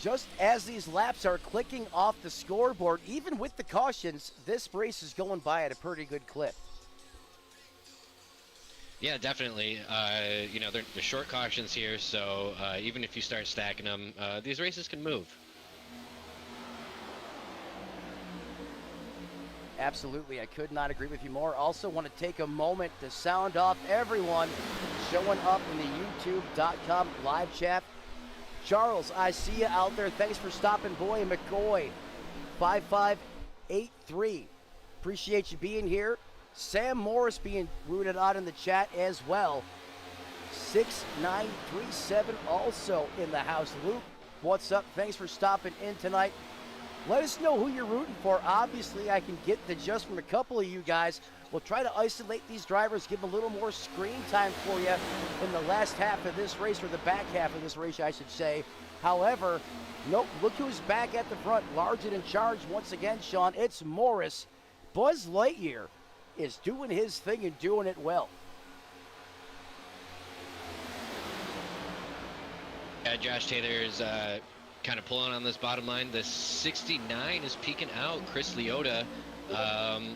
Speaker 2: Just as these laps are clicking off the scoreboard, even with the cautions, this race is going by at a pretty good clip.
Speaker 1: Yeah, definitely. You know, they're short cautions here, so even if you start stacking them, these races can move.
Speaker 2: Absolutely, I could not agree with you more. Also want to take a moment to sound off everyone showing up in the youtube.com live chat. Charles, I see you out there. Thanks for stopping by. McCoy, 5583. Appreciate you being here. Sam Morris being rooted out in the chat as well. 6937 also in the house. Luke, what's up? Thanks for stopping in tonight. Let us know who you're rooting for. Obviously, I can get the gist from a couple of you guys. We'll try to isolate these drivers, give them a little more screen time for you in the last half of this race, or the back half of this race, I should say. However, nope, look who's back at the front, large and in charge once again, Sean. It's Morris. Buzz Lightyear is doing his thing and doing it well.
Speaker 1: Josh Taylor's kind of pulling on this bottom line. The 69 is peeking out. Chris Leota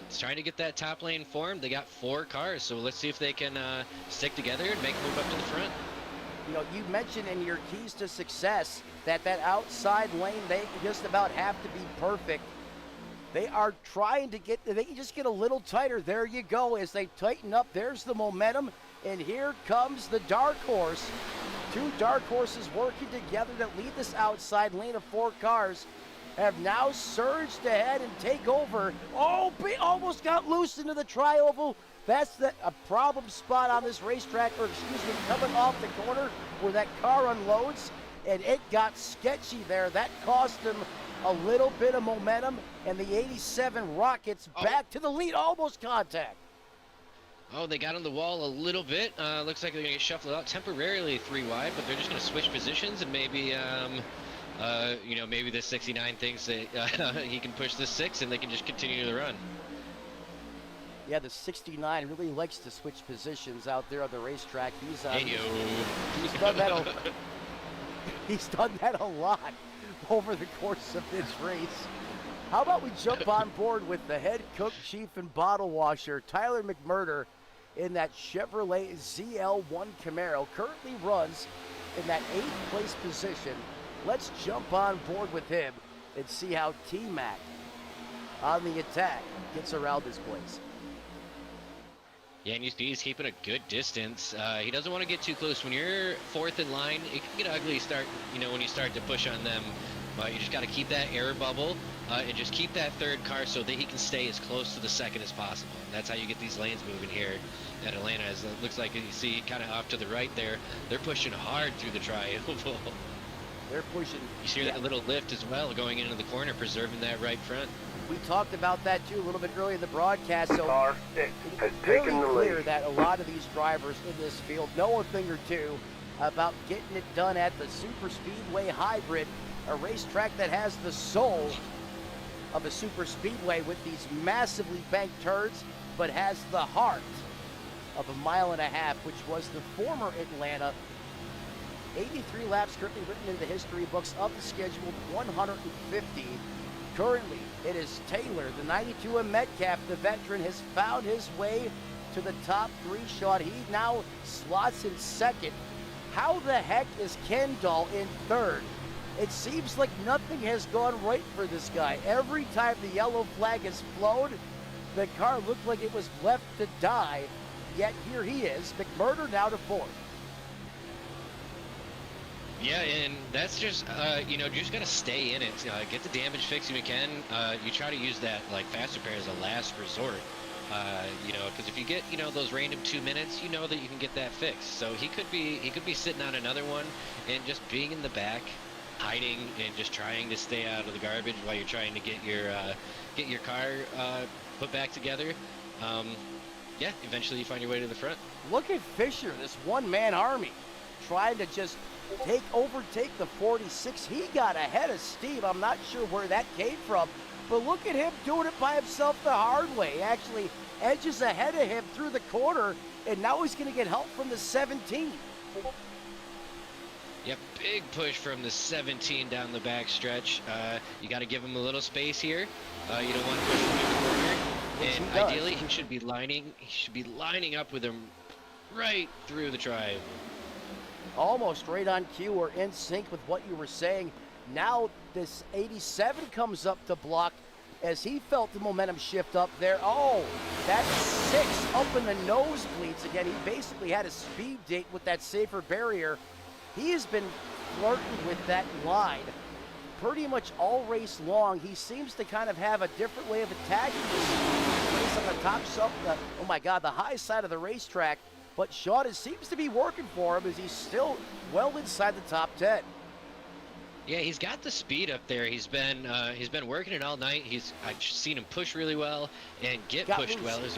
Speaker 1: is trying to get that top lane formed. They got 4 cars, so let's see if they can stick together and make a move up to the front.
Speaker 2: You know, you mentioned in your keys to success that outside lane, they just about have to be perfect. They are trying to get, they can just get a little tighter. There you go, as they tighten up. There's the momentum, and here comes the dark horse. 2 dark horses working together to lead this outside lane of 4 cars have now surged ahead and take over. Oh, almost got loose into the tri-oval. That's a problem spot on this racetrack, or excuse me, coming off the corner where that car unloads, and it got sketchy there. That cost them a little bit of momentum, and the 87 rockets back to the lead, almost contact.
Speaker 1: Oh, they got on the wall a little bit. Looks like they're going to get shuffled out temporarily 3 wide, but they're just going to switch positions, and maybe, you know, maybe the 69 thinks that he can push the 6 and they can just continue the run.
Speaker 2: Yeah, the 69 really likes to switch positions out there on the racetrack. He's done that. He's done that a lot over the course of this race. How about we jump on board with the head cook, chief, and bottle washer, Tyler McMurder, in that Chevrolet ZL1 Camaro. Currently runs in that 8th place position. Let's jump on board with him and see how T-Mac on the attack gets around this place.
Speaker 1: Yeah, and he's keeping a good distance. He doesn't want to get too close. When you're 4th in line, it can get ugly when you start to push on them. But you just got to keep that air bubble and just keep that 3rd car so that he can stay as close to the 2nd as possible. And that's how you get these lanes moving here at Atlanta. As it looks like you see kind of off to the right there, they're pushing hard through the tri-oval.
Speaker 2: They're pushing.
Speaker 1: You see that little lift as well going into the corner, preserving that right front.
Speaker 2: We talked about that too a little bit earlier in the broadcast. So
Speaker 3: Car has taken the
Speaker 2: clear
Speaker 3: lead.
Speaker 2: that a lot of these drivers in this field know a thing or two about getting it done at the Super Speedway Hybrid, a racetrack that has the soul of a super speedway with these massively banked turns, but has the heart of a 1.5 miles, which was the former Atlanta. 83 laps currently written in the history books of the scheduled 150. Currently, it is Taylor, the 92 of Metcalf, the veteran, has found his way to the top 3 shot. He now slots in 2nd. How the heck is Kendall in 3rd? It seems like nothing has gone right for this guy. Every time the yellow flag has flown, the car looked like it was left to die. Yet here he is, McMurder now to 4th.
Speaker 1: Yeah, and that's just, you know, you just got to stay in it. Get the damage fixed if you can. You try to use that, like, fast repair as a last resort. You know, because if you get, you know, those random 2 minutes, you know that you can get that fixed. So he could be sitting on another one and just being in the back, hiding and just trying to stay out of the garbage while you're trying to get your car put back together. Yeah, eventually you find your way to the front.
Speaker 2: Look at Fisher, this one-man army, trying to just overtake the 46. He got ahead of Steve. I'm not sure where that came from, but look at him doing it by himself the hard way. Actually edges ahead of him through the corner, and now he's going to get help from the 17.
Speaker 1: Yep, big push from the 17 down the back stretch. You got to give him a little space here. You don't want to push him in the corner.
Speaker 2: Yes,
Speaker 1: And
Speaker 2: he does.
Speaker 1: ideally, he should be lining up with him right through the triangle.
Speaker 2: Almost right on cue or in sync with what you were saying. Now this 87 comes up to block as he felt the momentum shift up there. Oh, that 6 up in the nosebleeds again. He basically had a speed date with that safer barrier. He has been flirting with that line pretty much all race long. He seems to kind of have a different way of attacking this race on the top oh my God, the high side of the racetrack. But Sean, it seems to be working for him as he's still well inside the top 10.
Speaker 1: Yeah, he's got the speed up there. He's been working it all night. I've seen him push really well and get pushed well. There's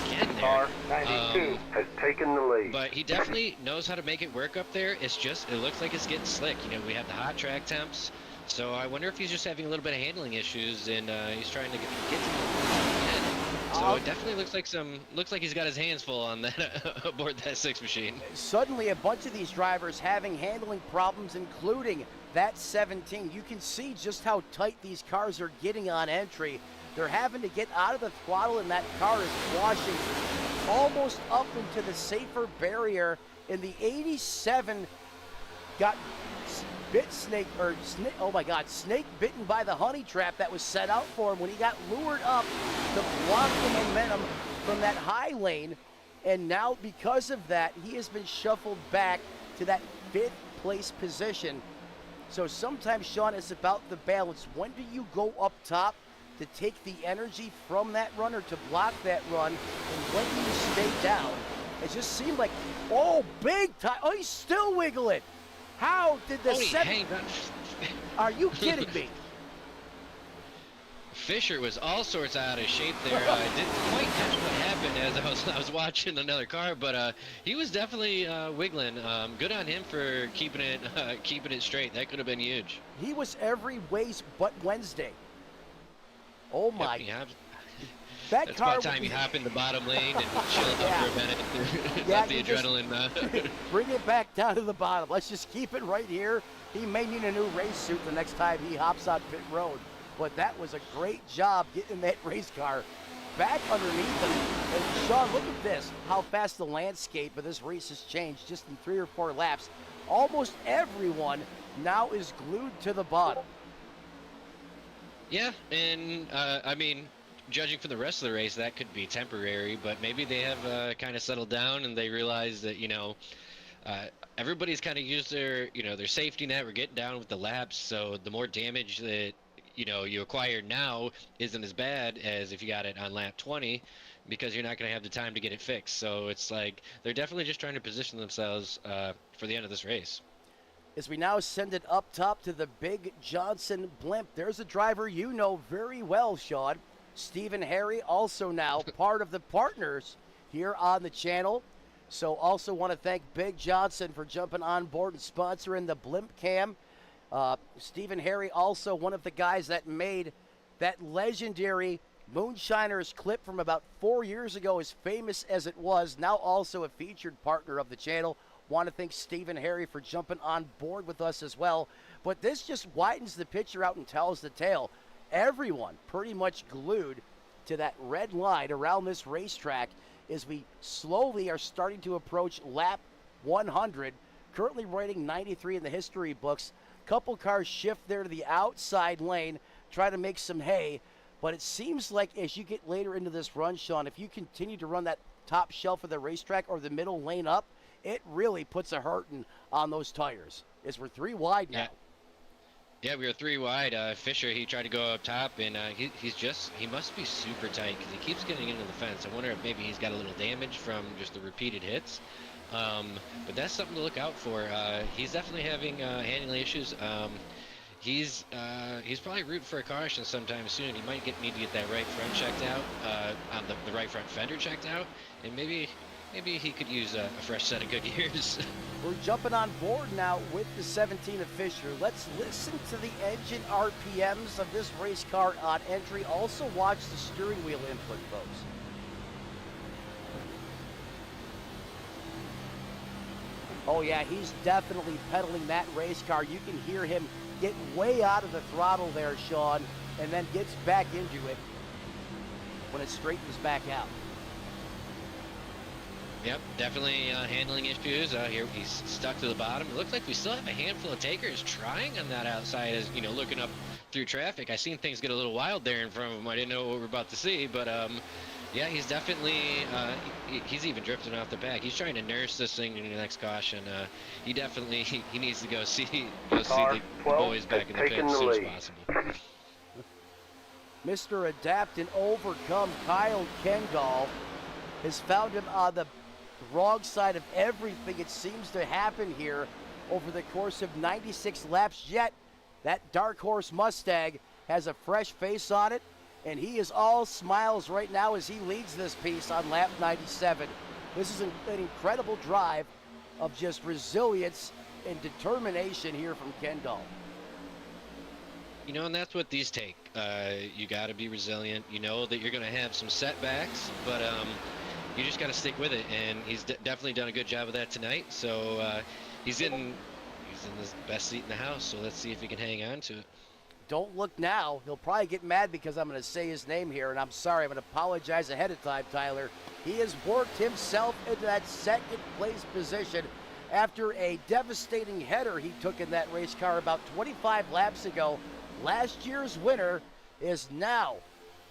Speaker 1: again there.
Speaker 3: Car 92 has taken the lead.
Speaker 1: But he definitely knows how to make it work up there. It looks like it's getting slick. You know, we have the hot track temps. So I wonder if he's just having a little bit of handling issues and he's trying to get to the So it definitely looks like he's got his hands full on that aboard that 6 machine.
Speaker 2: Suddenly a bunch of these drivers having handling problems, including that 17. You can see just how tight these cars are getting on entry. They're having to get out of the throttle, and that car is washing almost up into the safer barrier. And the 87 got snake bitten by the honey trap that was set out for him when he got lured up to block the momentum from that high lane. And now because of that, he has been shuffled back to that 5th place position. So sometimes, Sean, it's about the balance. When do you go up top to take the energy from that runner to block that run, and when do you stay down? It just seemed like, oh, big time. Oh, he's still wiggling. How did the Are you kidding me?
Speaker 1: Fisher was all sorts out of shape there. I didn't quite catch what happened as I was watching another car, but he was definitely wiggling. Good on him for keeping it straight. That could have been huge.
Speaker 2: He was every race but Wednesday. Oh my!
Speaker 1: Yep,
Speaker 2: that
Speaker 1: That's
Speaker 2: car
Speaker 1: about time you hop in the bottom lane and chill out for a minute. Let the adrenaline.
Speaker 2: Bring it back down to the bottom. Let's just keep it right here. He may need a new race suit the next time he hops on pit road. But that was a great job getting that race car back underneath him. And Sean, look at this, how fast the landscape of this race has changed just in 3 or 4 laps. Almost everyone now is glued to the bottom.
Speaker 1: Yeah, and I mean, judging from the rest of the race, that could be temporary, but maybe they have kind of settled down and they realize that, you know, everybody's kind of used their safety net. We're getting down with the laps, so the more damage that, you know, you acquire now isn't as bad as if you got it on lap 20, because you're not going to have the time to get it fixed. So it's like they're definitely just trying to position themselves for the end of this race.
Speaker 2: As we now send it up top to the Big Johnson blimp, there's a driver you know very well, Sean. Stephen Harry, also now part of the partners here on the channel. So also want to thank Big Johnson for jumping on board and sponsoring the blimp cam. Stephen Harry, also one of the guys that made that legendary Moonshiners clip from about 4 years ago as famous as it was, now also a featured partner of the channel. Want to thank Stephen Harry for jumping on board with us as well. But this just widens the picture out and tells the tale. Everyone pretty much glued to that red line around this racetrack as we slowly are starting to approach lap 100. Currently writing 93 in the history books. Couple cars shift there to the outside lane, try to make some hay. But it seems like as you get later into this run, Sean, if you continue to run that top shelf of the racetrack or the middle lane up, it really puts a hurting on those tires. As we're 3 wide now.
Speaker 1: Yeah, we were 3 wide. Fisher, he tried to go up top, and he must be super tight because he keeps getting into the fence. I wonder if maybe he's got a little damage from just the repeated hits. But that's something to look out for. He's definitely having handling issues. He's probably rooting for a caution sometime soon. He might need to get that right front checked out, on the right front fender checked out, and maybe he could use a fresh set of good gears.
Speaker 2: We're jumping on board now with the 17 of Fisher. Let's listen to the engine RPMs of this race car on entry. Also watch the steering wheel input, folks. Oh yeah, he's definitely pedaling that race car. You can hear him get way out of the throttle there, Sean, and then gets back into it when it straightens back out.
Speaker 1: Yep, definitely handling issues. Here he's stuck to the bottom. It looks like we still have a handful of takers trying on that outside, as you know, looking up through traffic. I seen things get a little wild there in front of him. I didn't know what we were about to see, but yeah, he's definitely he's even drifting off the back. He's trying to nurse this thing to the next caution. He definitely he needs to go see the boys back in the pit as soon as possible.
Speaker 2: Mr. Adapt and Overcome Kyle Kendall has found him on the wrong side of everything. It seems to happen here over the course of 96 laps, yet that Dark Horse Mustang has a fresh face on it, and he is all smiles right now as he leads this piece on lap 97. This is an incredible drive of just resilience and determination here from Kendall.
Speaker 1: You know, and that's what these take. You got to be resilient. You know that you're going to have some setbacks, but you just got to stick with it. And he's definitely done a good job of that tonight. So he's in the best seat in the house. So let's see if he can hang on to it.
Speaker 2: Don't look now. He'll probably get mad because I'm going to say his name here, and I'm sorry. I'm going to apologize ahead of time, Tyler. He has worked himself into that second place position after a devastating header he took in that race car about 25 laps ago. Last year's winner is now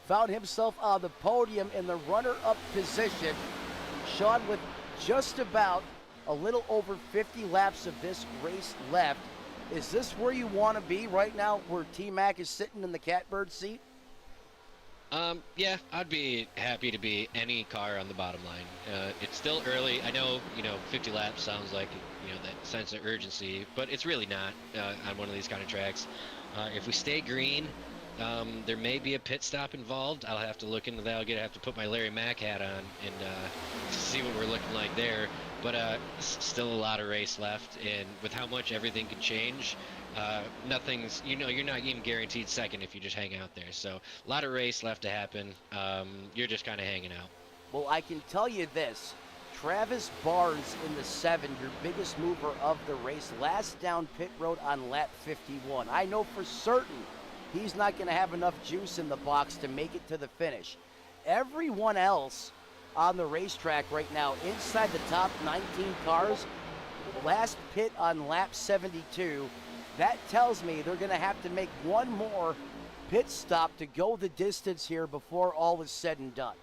Speaker 2: found himself on the podium in the runner-up position. Sean, with just about a little over 50 laps of this race left, is this where you want to be right now, where T-Mac is sitting in the catbird seat?
Speaker 1: Yeah, I'd be happy to be any car on the bottom line. It's still early. I know, 50 laps sounds like, that sense of urgency, but it's really not on one of these kind of tracks. If we stay green, there may be a pit stop involved. I'll have to look into that. I'll have to put my Larry Mack hat on and see what we're looking like there. But still a lot of race left, and with how much everything can change, nothing's, you're not even guaranteed second if you just hang out there. So a lot of race left to happen. You're just kind of hanging out.
Speaker 2: Well, I can tell you this. Travis Barnes in the 7, your biggest mover of the race, last down pit road on lap 51. I know for certain he's not going to have enough juice in the box to make it to the finish. Everyone else on the racetrack right now, inside the top 19 cars, last pit on lap 72. That tells me they're going to have to make one more pit stop to go the distance here before all is said and done.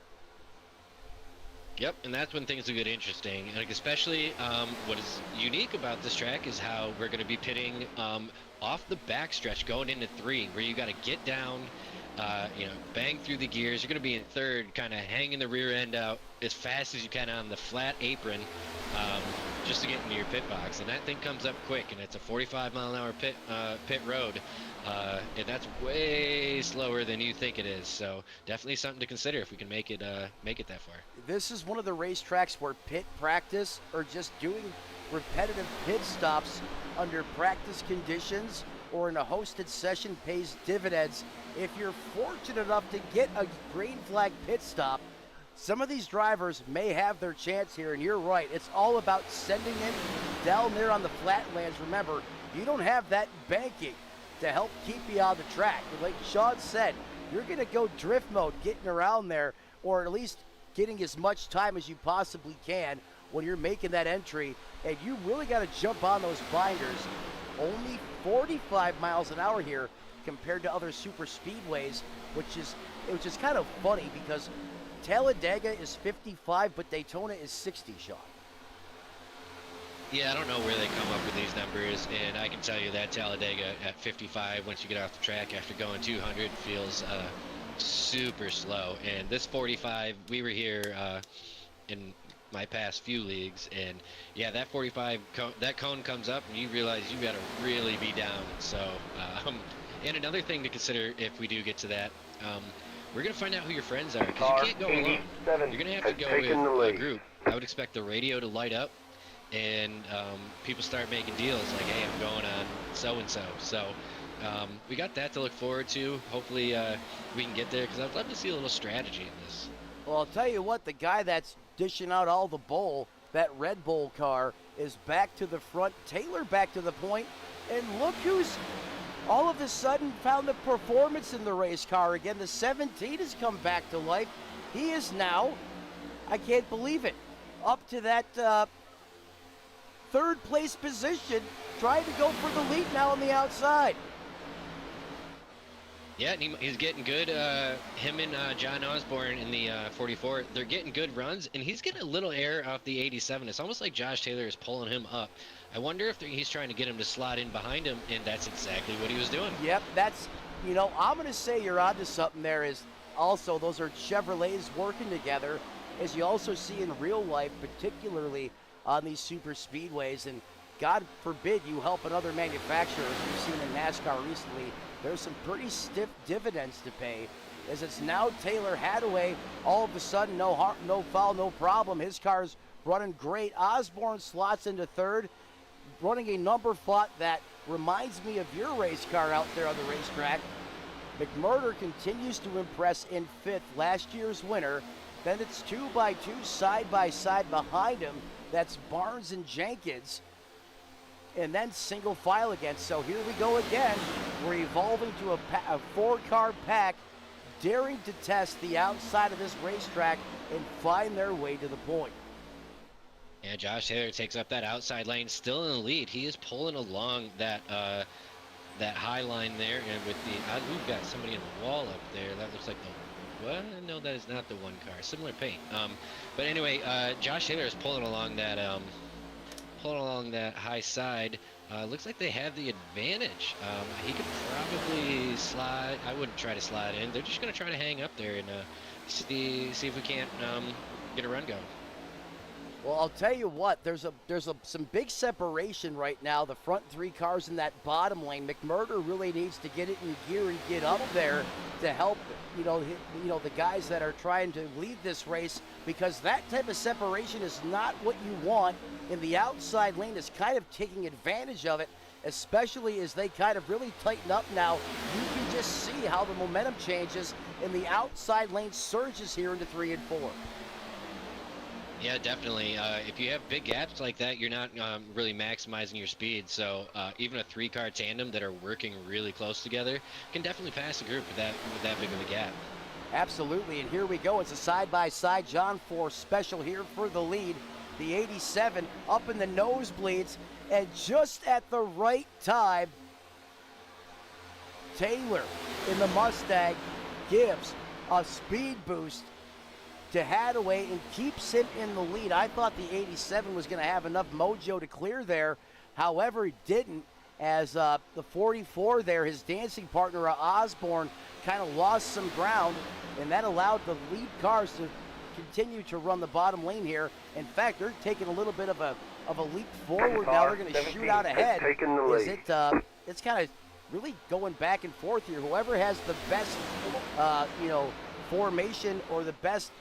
Speaker 1: Yep, and that's when things will get interesting. And especially what is unique about this track is how we're going to be pitting off the backstretch going into 3, where you got to get down, bang through the gears. You're going to be in 3rd, kind of hanging the rear end out as fast as you can on the flat apron just to get into your pit box. And that thing comes up quick, and it's a 45-mile-an-hour pit road. And that's way slower than you think it is. So definitely something to consider if we can make it that far.
Speaker 2: This is one of the racetracks where pit practice or just doing repetitive pit stops under practice conditions or in a hosted session pays dividends. If you're fortunate enough to get a green flag pit stop, some of these drivers may have their chance here, and you're right. It's all about sending it down there on the flatlands. Remember, you don't have that banking to help keep you on the track. But like Sean said, you're going to go drift mode getting around there, or at least getting as much time as you possibly can when you're making that entry, and you really got to jump on those binders. Only 45 miles an hour here compared to other super speedways, which is kind of funny because Talladega is 55, but Daytona is 60, Sean.
Speaker 1: Yeah, I don't know where they come up with these numbers, and I can tell you that Talladega at 55, once you get off the track after going 200, feels super slow. And this 45, we were here in my past few leagues, and yeah, that 45 that cone comes up and you realize you got to really be down. So and another thing to consider if we do get to that, we're gonna find out who your friends are, because you can't go alone. You're gonna have to go with a group. I would expect the radio to light up and people start making deals like, hey, I'm going on so and so. We got that to look forward to. Hopefully we can get there, because I'd love to see a little strategy in this.
Speaker 2: Well, I'll tell you what, the guy that's dishing out all the bowl That Red Bull car is back to the front. Taylor back to the point. And look who's all of a sudden found the performance in the race car again. The 17 has come back to life. He is now, I can't believe it, up to that third place position, trying to go for the lead now on the outside.
Speaker 1: Yeah, and he's getting good. Him and John Osborne in the 44, they're getting good runs, and he's getting a little air off the 87. It's almost like Josh Taylor is pulling him up. I wonder if he's trying to get him to slot in behind him, and that's exactly what he was doing.
Speaker 2: Yep, that's, you know, I'm going to say you're onto something there. Is also, those are Chevrolets working together, as you also see in real life, particularly on these super speedways. And God forbid you help another manufacturer, as we've seen in NASCAR recently. There's some pretty stiff dividends to pay, as it's now Taylor Hadaway. All of a sudden, no foul, no problem. His car's running great. Osborne slots into third, running a number plot that reminds me of your race car out there on the racetrack. McMurder continues to impress in fifth, last year's winner. Then it's 2x2 side by side behind him. That's Barnes and Jenkins. And then single file again. So here we go again. We're evolving to a four-car pack, daring to test the outside of this racetrack and find their way to the point.
Speaker 1: Yeah, Josh Taylor takes up that outside lane, still in the lead. He is pulling along that that high line there, and with the we've got somebody in the wall up there. That looks like the what? No, that is not the one car. Similar paint. But anyway, Josh Taylor is pulling along that high side. Looks like they have the advantage. He could probably slide. I wouldn't try to slide in. They're just going to try to hang up there and see if we can't get a run going.
Speaker 2: Well, I'll tell you what, there's some big separation right now. The front three cars in that bottom lane. McMurder really needs to get it in gear and get up there to help, you know, the guys that are trying to lead this race, because that type of separation is not what you want. In the outside lane is kind of taking advantage of it, especially as they kind of really tighten up now. You can just see how the momentum changes, and the outside lane surges here into 3 and 4.
Speaker 1: Yeah, definitely. If you have big gaps like that, you're not really maximizing your speed. So even a three-car tandem that are working really close together can definitely pass a group with that big of a gap.
Speaker 2: Absolutely, and here we go. It's a side-by-side. John Force special here for the lead. The 87 up in the nosebleeds, and just at the right time, Taylor in the Mustang gives a speed boost to Hadaway and keeps him in the lead. I thought the 87 was going to have enough mojo to clear there. However, he didn't, as the 44 there, his dancing partner Osborne, kind of lost some ground, and that allowed the lead cars to continue to run the bottom lane here. In fact, they're taking a little bit of a leap forward now. They're going to shoot out ahead. It's kind of really going back and forth here. Whoever has the best, formation or the best,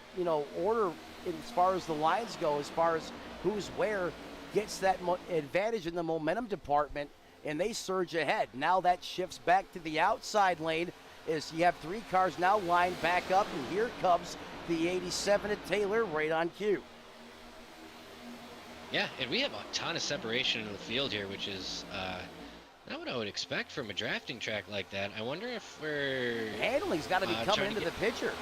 Speaker 2: order as far as the lines go, as far as who's where, gets that advantage in the momentum department, and they surge ahead. Now that shifts back to the outside lane as you have three cars now lined back up, and here comes the 87 at Taylor right on cue.
Speaker 1: Yeah, and we have a ton of separation in the field here, which is not what I would expect from a drafting track like that. I wonder if we're...
Speaker 2: Handling's got to be coming into the picture.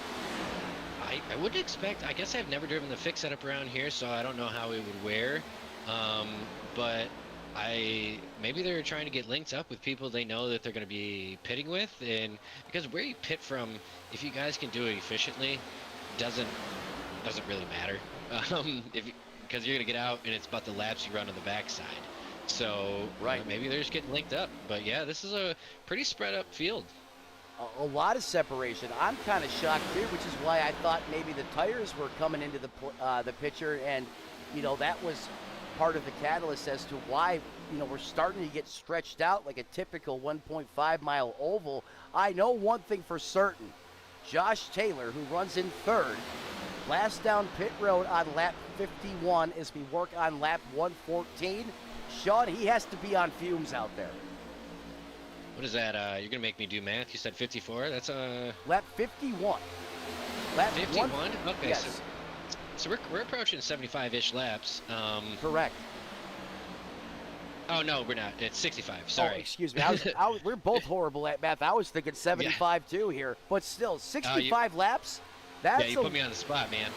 Speaker 1: I would expect... I guess I've never driven the fixed setup around here, so I don't know how it would wear. But maybe they're trying to get linked up with people they know that they're going to be pitting with, and because where you pit from, if you guys can do it efficiently, doesn't really matter. Because you're going to get out and it's about the laps you run on the backside. So
Speaker 2: right.
Speaker 1: Maybe they're just getting linked up. But yeah, this is a pretty spread up field.
Speaker 2: A lot of separation. I'm kind of shocked here, which is why I thought maybe the tires were coming into the picture, and that was part of the catalyst as to why we're starting to get stretched out like a typical 1.5 mile oval. I know one thing for certain. Josh Taylor, who runs in third, last down pit road on lap 51 as we work on lap 114. Sean, he has to be on fumes out there.
Speaker 1: What is that? You're going to make me do math. You said 54? That's
Speaker 2: lap 51. Lap
Speaker 1: 51? Okay.
Speaker 2: Yes.
Speaker 1: So we're approaching 75-ish laps.
Speaker 2: Correct.
Speaker 1: Oh no, we're not. It's 65.
Speaker 2: Oh,
Speaker 1: Sorry.
Speaker 2: excuse me. We're both horrible at math. I was thinking 75 too here, but still 65 laps. That's
Speaker 1: yeah, you put me on the spot, man.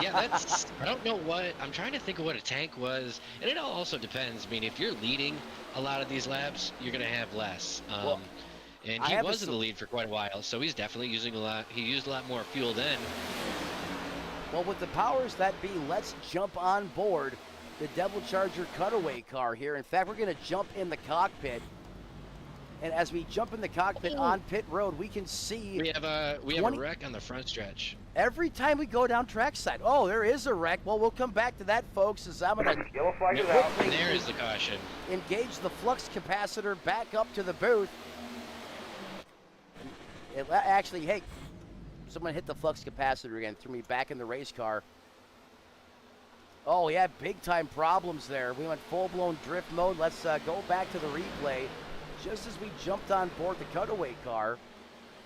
Speaker 1: Yeah, that's. I don't know what. I'm trying to think of what a tank was, and it all also depends. I mean, if you're leading a lot of these laps, you're gonna have less. And he was in the lead for quite a while, so he's definitely using a lot. He used a lot more fuel then.
Speaker 2: Well, with the powers that be, let's jump on board the Devil Charger cutaway car here. In fact, we're going to jump in the cockpit. And as we jump in the cockpit on pit road, we can see...
Speaker 1: We have a wreck on the front stretch.
Speaker 2: Every time we go down trackside. Oh, there is a wreck. Well, we'll come back to that, folks, as I'm going to...
Speaker 3: Yellow flag is out.
Speaker 1: And there is the caution.
Speaker 2: Engage the flux capacitor back up to the booth. Actually, hey, someone hit the flux capacitor again, threw me back in the race car. Oh, yeah, big-time problems there. We went full-blown drift mode. Let's go back to the replay. Just as we jumped on board the cutaway car,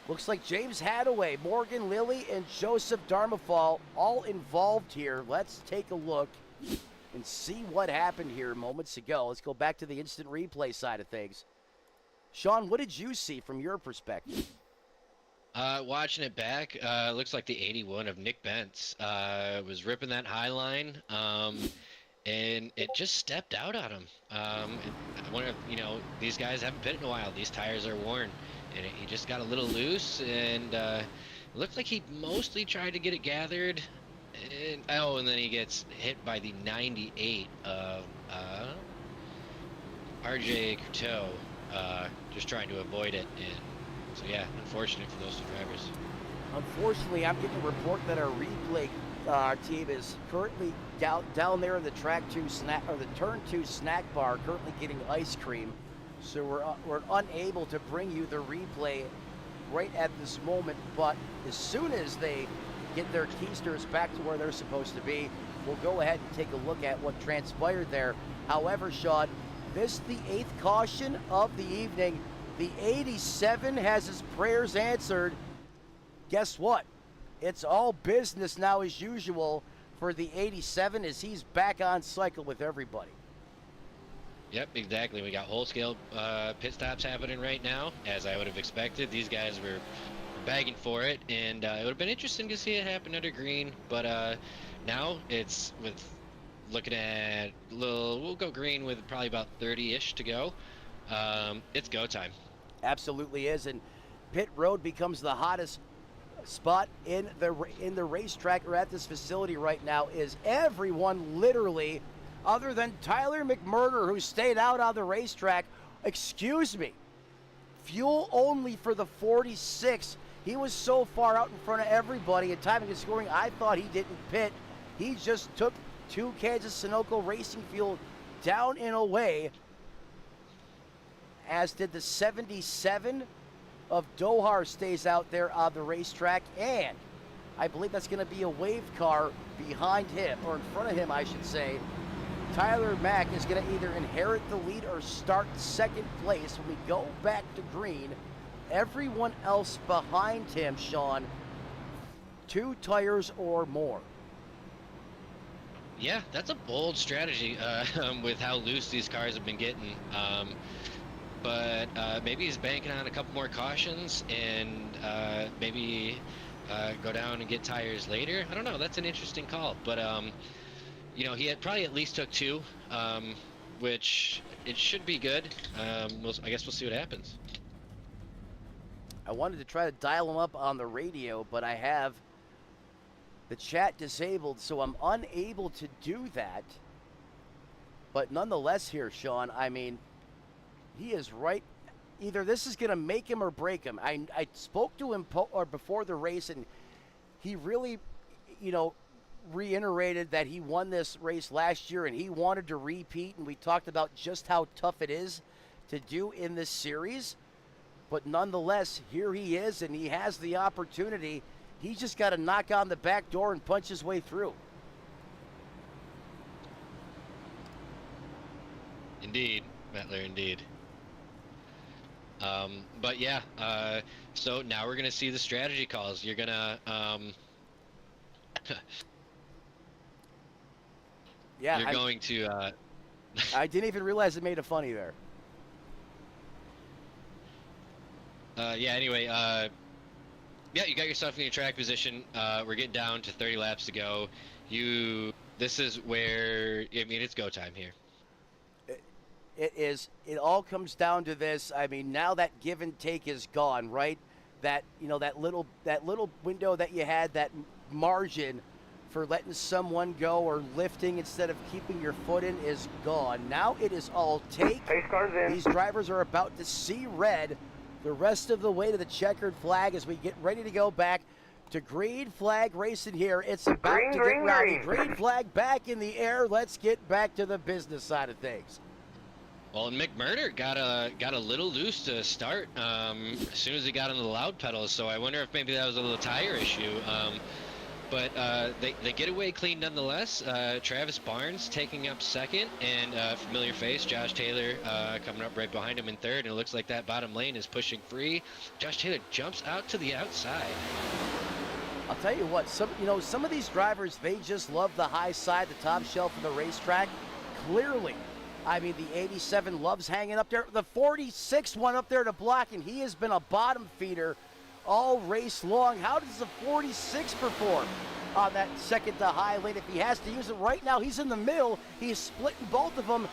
Speaker 2: looks like James Hadaway, Morgan Lilly, and Joseph Darmafal all involved here. Let's take a look and see what happened here moments ago. Let's go back to the instant replay side of things. Sean, what did you see from your perspective?
Speaker 1: Watching it back, looks like the 81 of Nick Bentz was ripping that high line, and it just stepped out on him. I wonder if, these guys haven't pitted in a while. These tires are worn, and he just got a little loose, and it looked like he mostly tried to get it gathered. And then he gets hit by the 98 of RJ Couteau, just trying to avoid it. And so yeah, unfortunate for those two drivers.
Speaker 2: Unfortunately, I'm getting a report that our replay team is currently down there in the the turn 2 snack bar, currently getting ice cream. So we're unable to bring you the replay right at this moment. But as soon as they get their keysters back to where they're supposed to be, we'll go ahead and take a look at what transpired there. However, Sean, this the 8th caution of the evening. The 87 has his prayers answered. Guess what? It's all business now as usual for the 87 as he's back on cycle with everybody.
Speaker 1: Yep, exactly. We got whole-scale pit stops happening right now, as I would have expected. These guys were begging for it, and it would have been interesting to see it happen under green. But now it's looking at we'll go green with probably about 30-ish to go. It's go time.
Speaker 2: Absolutely is, and pit road becomes the hottest spot in the racetrack or at this facility right now. Is everyone literally, other than Tyler McMurder, who stayed out on the racetrack, excuse me, fuel only for the 46. He was so far out in front of everybody and timing and scoring, I thought he didn't pit. He just took 2 Kansas Sunoco Racing fuel down and away, as did the 77 of Dohar stays out there on the racetrack, and I believe that's going to be a wave car behind him, or in front of him, I should say. Tyler Mack is going to either inherit the lead or start second place when we go back to green. Everyone else behind him, Sean, 2 tires or more.
Speaker 1: Yeah, that's a bold strategy with how loose these cars have been getting. But maybe he's banking on a couple more cautions and maybe go down and get tires later. I don't know. That's an interesting call. But, he had probably at least took 2, which it should be good. I guess we'll see what happens.
Speaker 2: I wanted to try to dial him up on the radio, but I have the chat disabled, so I'm unable to do that. But nonetheless here, Sean, I mean, he is right. Either this is going to make him or break him. I spoke to him before the race, and he really, reiterated that he won this race last year and he wanted to repeat, and we talked about just how tough it is to do in this series. But nonetheless, here he is, and he has the opportunity. He's just got to knock on the back door and punch his way through.
Speaker 1: Indeed, Mettler, indeed. But yeah, so now we're going to see the strategy calls. You're going to,
Speaker 2: Yeah,
Speaker 1: you're going to.
Speaker 2: I didn't even realize it made it funny there.
Speaker 1: Yeah. Anyway. Yeah, you got yourself in your track position. We're getting down to 30 laps to go. This is where, I mean, it's go time here.
Speaker 2: It is. It all comes down to this. I mean, now that give and take is gone, right? That, you know, that little window that you had, that margin for letting someone go or lifting instead of keeping your foot in is gone. Now it is all take.
Speaker 3: Pace car's in.
Speaker 2: These drivers are about to see red the rest of the way to the checkered flag as we get ready to go back to green flag racing here. It's about to get rowdy. Green flag back in the air. Let's get back to the business side of things.
Speaker 1: Well, and McMurder got a little loose to start as soon as he got on the loud pedals, so I wonder if maybe that was a little tire issue. But they get away clean nonetheless. Travis Barnes taking up second, and familiar face Josh Taylor coming up right behind him in third. And it looks like that bottom lane is pushing free. Josh Taylor jumps out to the outside.
Speaker 2: I'll tell you what, some of these drivers, they just love the high side, the top shelf of the racetrack. Clearly, I mean, the 87 loves hanging up there. The 46 one up there to block, and he has been a bottom feeder all race long. How does the 46 perform on that second to high lane? If he has to use it right now, he's in the middle. He's splitting both of them.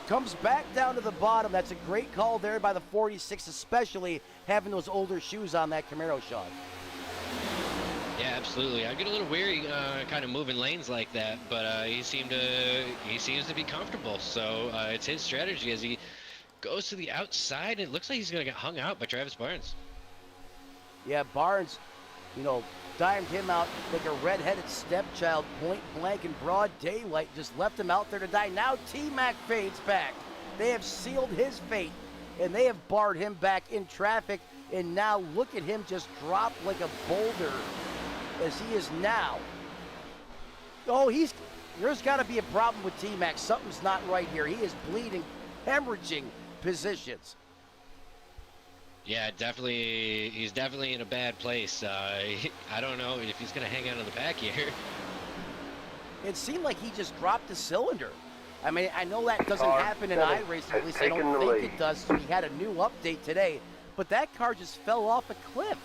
Speaker 2: Comes back down to the bottom. That's a great call there by the 46, especially having those older shoes on that Camaro, Sean.
Speaker 1: Yeah, absolutely. I get a little weary kind of moving lanes like that, but he seems to be comfortable. So it's his strategy as he goes to the outside. It looks like he's going to get hung out by Travis Barnes.
Speaker 2: Yeah, Barnes, you know, dimed him out like a red-headed stepchild, point blank in broad daylight, just left him out there to die. Now T-Mac fades back. They have sealed his fate, and they have barred him back in traffic, and now look at him just drop like a boulder as he is now. Oh, there's got to be a problem with T-Mac. Something's not right here. He is bleeding, hemorrhaging positions.
Speaker 1: Yeah, definitely. He's definitely in a bad place. I don't know if he's going to hang out in the back here.
Speaker 2: It seemed like he just dropped a cylinder. I mean, I know that doesn't happen in iRacing. At least I don't think it does. So he had a new update today. But that car just fell off a cliff.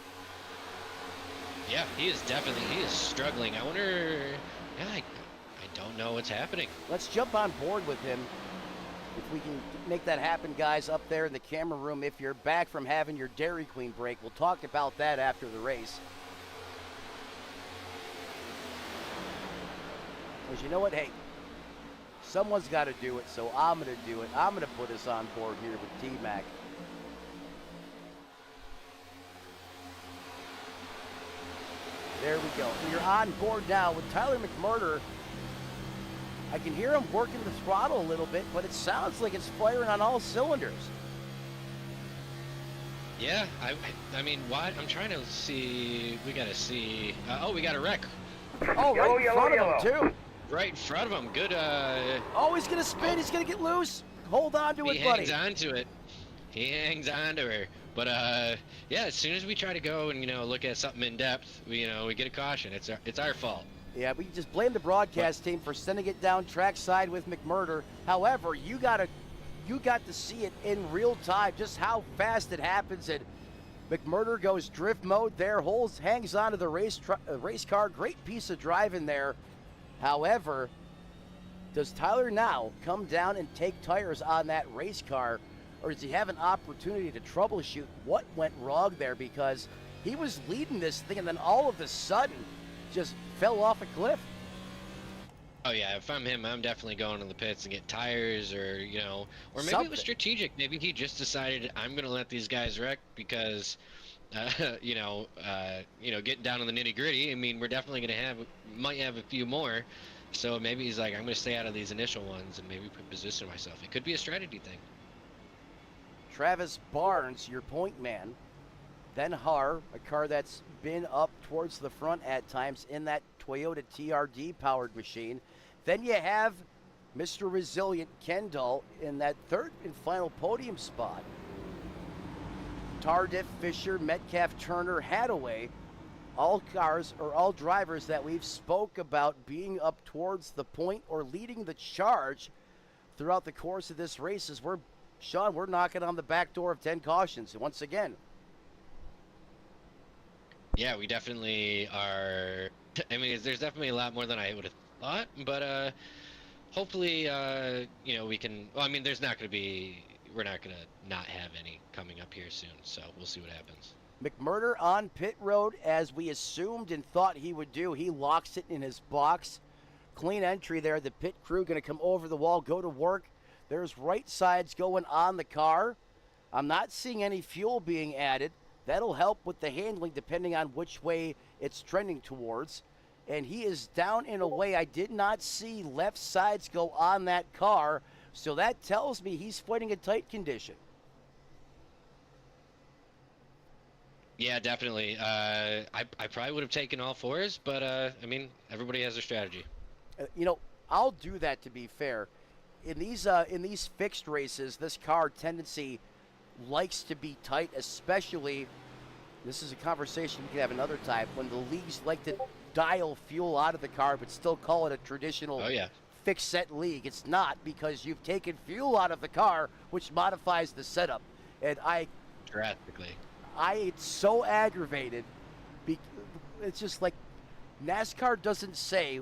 Speaker 1: Yeah, he is struggling. I wonder. Yeah, I don't know what's happening.
Speaker 2: Let's jump on board with him. If we can make that happen, guys, up there in the camera room, if you're back from having your Dairy Queen break, we'll talk about that after the race. Because you know what? Hey, someone's got to do it, so I'm going to do it. I'm going to put us on board here with T-Mac. There we go. You're on board now with Tyler McMurder. I can hear him working the throttle a little bit, but it sounds like it's firing on all cylinders.
Speaker 1: Yeah, I mean, what? I'm trying to see. We got to see. Oh, we got a wreck.
Speaker 2: Oh, right in front of him, too.
Speaker 1: Right in front of him. Good.
Speaker 2: Oh, he's going to spin. He's going to get loose. Hold on to it, buddy.
Speaker 1: He hangs on to it. He hangs on to her. But, yeah, as soon as we try to go and, look at something in depth, we get a caution. It's our fault.
Speaker 2: Yeah, we just blame the broadcast team for sending it down trackside with McMurder. However, you got to see it in real time, just how fast it happens. And McMurder goes drift mode there, hangs onto the race car. Great piece of driving there. However, does Tyler now come down and take tires on that race car, or does he have an opportunity to troubleshoot what went wrong there? Because he was leading this thing, and then all of a sudden, just fell off a cliff.
Speaker 1: Oh yeah, if I'm him, I'm definitely going to the pits and get tires, or or maybe
Speaker 2: Something.
Speaker 1: It was strategic. Maybe he just decided I'm going to let these guys wreck because, getting down to the nitty gritty. I mean, we're definitely going to might have a few more, so maybe he's like, I'm going to stay out of these initial ones and maybe position myself. It could be a strategy thing.
Speaker 2: Travis Barnes, your point man. Then Har, a car that's been up towards the front at times in that Toyota TRD powered machine. Then you have Mr. Resilient Kendall in that third and final podium spot. Tardif, Fisher, Metcalf, Turner, Hadaway all cars or all drivers that we've spoke about being up towards the point or leading the charge throughout the course of this race is we're knocking on the back door of 10 cautions once again.
Speaker 1: Yeah, we definitely are. I mean, there's definitely a lot more than I would have thought, but hopefully, you know, we can. Well, I mean, there's not going to be. We're not going to not have any coming up here soon, so we'll see what happens.
Speaker 2: McMurder on pit road, as we assumed and thought he would do. He locks it in his box. Clean entry there. The pit crew going to come over the wall, go to work. There's right sides going on the car. I'm not seeing any fuel being added. That'll help with the handling depending on which way it's trending towards. And he is down in a way I did not see left sides go on that car. So that tells me he's fighting a tight condition.
Speaker 1: Yeah, definitely. I probably would have taken all fours, but I mean, everybody has their strategy.
Speaker 2: You know, I'll do that to be fair. In these fixed races, this car tendency likes to be tight, especially, this is a conversation we can have another time, when the leagues like to dial fuel out of the car but still call it a traditional fixed set league. It's not, because you've taken fuel out of the car, which modifies the setup. And
Speaker 1: Drastically.
Speaker 2: it's so aggravated. It's just like NASCAR doesn't say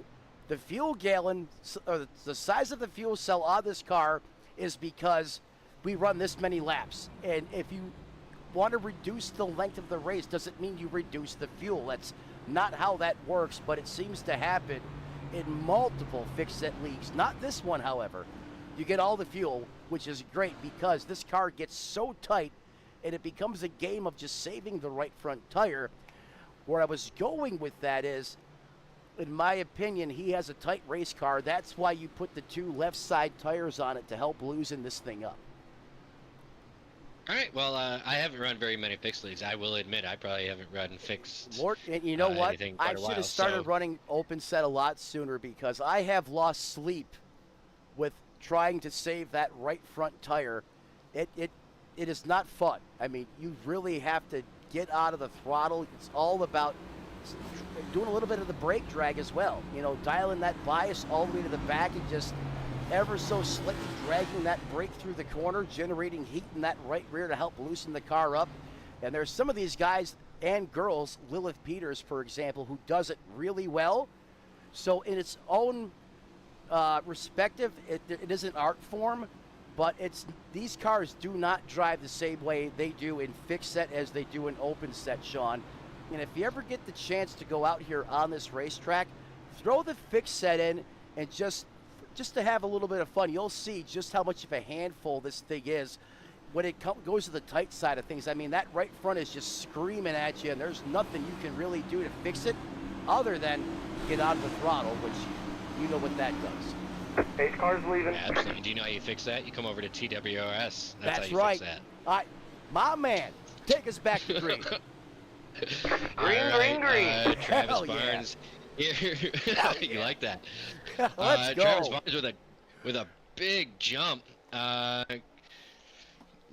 Speaker 2: the fuel gallon or the size of the fuel cell on this car is because we run this many laps. And if you want to reduce the length of the race, doesn't mean you reduce the fuel. That's not how that works, but it seems to happen in multiple fixed set leagues. Not this one, however. You get all the fuel, which is great because this car gets so tight and it becomes a game of just saving the right front tire. Where I was going with that is, in my opinion, he has a tight race car. That's why you put the two left side tires on it to help loosen this thing up.
Speaker 1: All right, well, I haven't run very many fixed leagues. I will admit I probably haven't run fixed.
Speaker 2: And you know what? I should have started
Speaker 1: so
Speaker 2: running open set a lot sooner because I have lost sleep with trying to save that right front tire. It is not fun. I mean, you really have to get out of the throttle. It's all about doing a little bit of the brake drag as well. You know, dialing that bias all the way to the back and just ever so slightly dragging that brake through the corner, generating heat in that right rear to help loosen the car up. And there's some of these guys and girls, Lilith Peters, for example, who does it really well. So in its own respective, it is an art form, but these cars do not drive the same way they do in fixed set as they do in open set, Sean. And if you ever get the chance to go out here on this racetrack, throw the fixed set in and just to have a little bit of fun. You'll see just how much of a handful this thing is when it goes to the tight side of things. I mean, that right front is just screaming at you, and there's nothing you can really do to fix it other than get out of the throttle, which you know what that does.
Speaker 3: Pace car's leaving.
Speaker 1: Yeah, absolutely. Do you know how you fix that? You come over to TWRS. That's how you
Speaker 2: right.
Speaker 1: fix that.
Speaker 2: All right, my man, take us back to green.
Speaker 3: Green.
Speaker 1: Travis
Speaker 2: Hell
Speaker 1: Barnes.
Speaker 2: Yeah.
Speaker 1: You like that?
Speaker 2: Let's go.
Speaker 1: Travis Barnes with a big jump.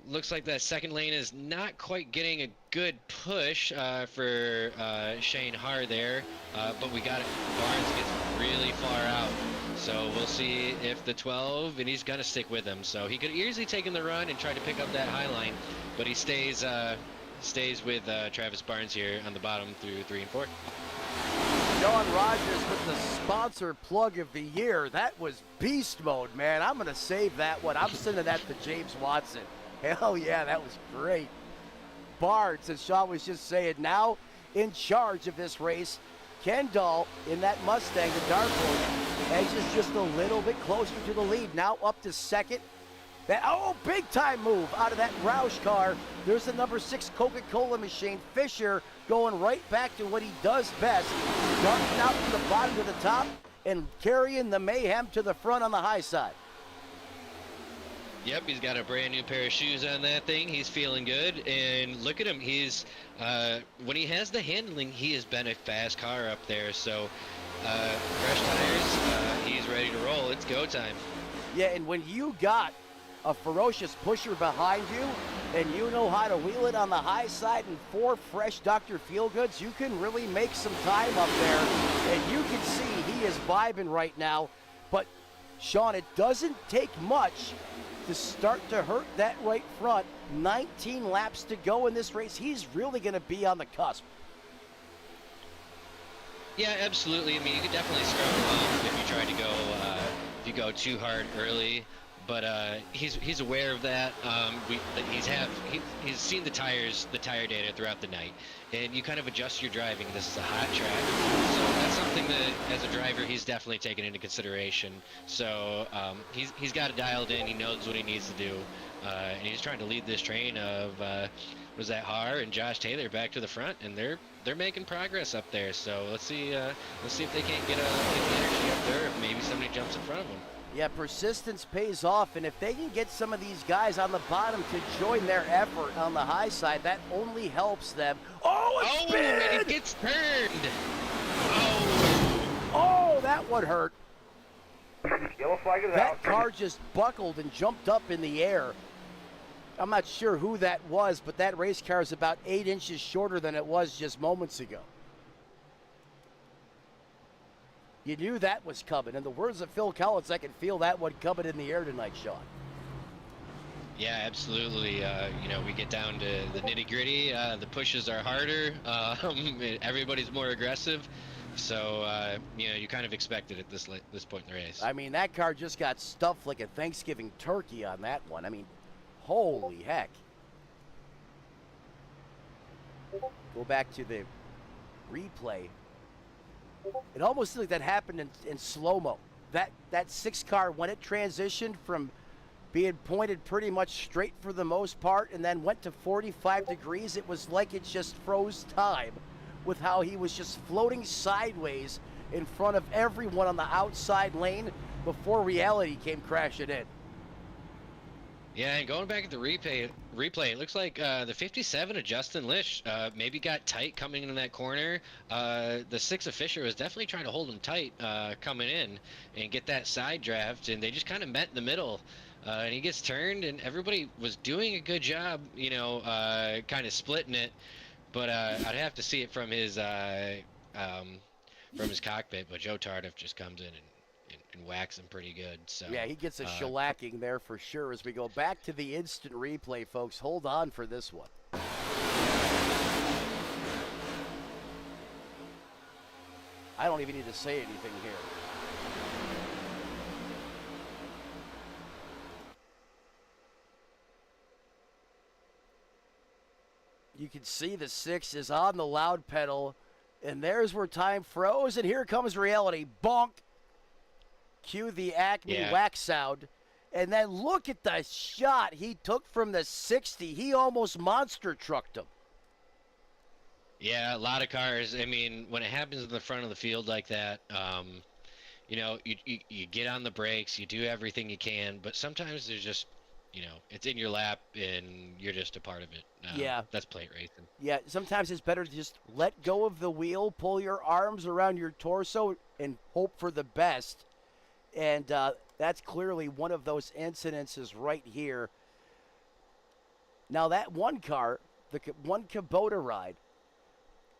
Speaker 1: Looks like that second lane is not quite getting a good push for Shane Haar there, but we got it. Barnes gets really far out, so we'll see if the 12, and he's gonna stick with him. So he could easily taken the run and try to pick up that high line, but he stays with Travis Barnes here on the bottom through 3 and 4.
Speaker 2: John Rogers with the sponsor plug of the year. That was beast mode, man. I'm going to save that one. I'm sending that to James Watson. Hell yeah, that was great. Barnes, as Sean was just saying, now in charge of this race. Kendall in that Mustang, the dark horse, edges just a little bit closer to the lead. Now up to second. Big time move out of that Roush car. There's the number 6 Coca-Cola machine. Fisher going right back to what he does best. Darting out from the bottom to the top and carrying the mayhem to the front on the high side.
Speaker 1: Yep, he's got a brand new pair of shoes on that thing. He's feeling good. And look at him. He's when he has the handling, he has been a fast car up there. So fresh tires, he's ready to roll. It's go time.
Speaker 2: Yeah, and when you got a ferocious pusher behind you, and you know how to wheel it on the high side and 4 fresh Dr. Feelgoods, you can really make some time up there. And you can see he is vibing right now. But, Sean, it doesn't take much to start to hurt that right front. 19 laps to go in this race. He's really going to be on the cusp.
Speaker 1: Yeah, absolutely. I mean, you could definitely scrub him off if you try to go, if you go too hard early. But he's aware of that. He's seen the tire data throughout the night, and you kind of adjust your driving. This is a hot track, so that's something that, as a driver, he's definitely taken into consideration. So he's got it dialed in. He knows what he needs to do, and he's trying to lead this train of was that Har and Josh Taylor back to the front, and they're making progress up there. So let's see if they can't get the energy up there. If maybe somebody jumps in front of them.
Speaker 2: Yeah, persistence pays off, and if they can get some of these guys on the bottom to join their effort on the high side, that only helps them. Oh,
Speaker 1: and it gets turned.
Speaker 2: Oh, that one hurt.
Speaker 3: Yellow flag is out.
Speaker 2: That car just buckled and jumped up in the air. I'm not sure who that was, but that race car is about 8 inches shorter than it was just moments ago. You knew that was coming. In the words of Phil Collins, I can feel that one coming in the air tonight, Sean.
Speaker 1: Yeah, absolutely. We get down to the nitty-gritty. The pushes are harder. Everybody's more aggressive. So, you kind of expect it at this point in the race.
Speaker 2: I mean, that car just got stuffed like a Thanksgiving turkey on that one. I mean, holy heck. Go back to the replay. It almost looked like that happened in slow-mo. That 6 car, when it transitioned from being pointed pretty much straight for the most part and then went to 45 degrees, it was like it just froze time with how he was just floating sideways in front of everyone on the outside lane before reality came crashing in.
Speaker 1: Yeah, and going back at the replay, it looks like the 57 of Justin Lish maybe got tight coming into that corner. The 6 of Fisher was definitely trying to hold him tight coming in and get that side draft, and they just kind of met in the middle. And he gets turned, and everybody was doing a good job, kind of splitting it. But I'd have to see it from his cockpit. But Joe Tardif just comes in and whacks him pretty good. So
Speaker 2: yeah, he gets a shellacking there for sure. As we go back to the instant replay, folks, hold on for this one. I don't even need to say anything here. You can see the 6 is on the loud pedal, and there's where time froze, and here comes reality. Bonk. Cue the Acme whack sound. And then look at the shot he took from the 60. He almost monster trucked him.
Speaker 1: Yeah, a lot of cars. I mean, when it happens in the front of the field like that, you get on the brakes, you do everything you can, but sometimes there's just, it's in your lap and you're just a part of it.
Speaker 2: Yeah.
Speaker 1: That's plate racing.
Speaker 2: Yeah, sometimes it's better to just let go of the wheel, pull your arms around your torso, and hope for the best. And that's clearly one of those incidences right here. Now that one car, the one Kubota ride,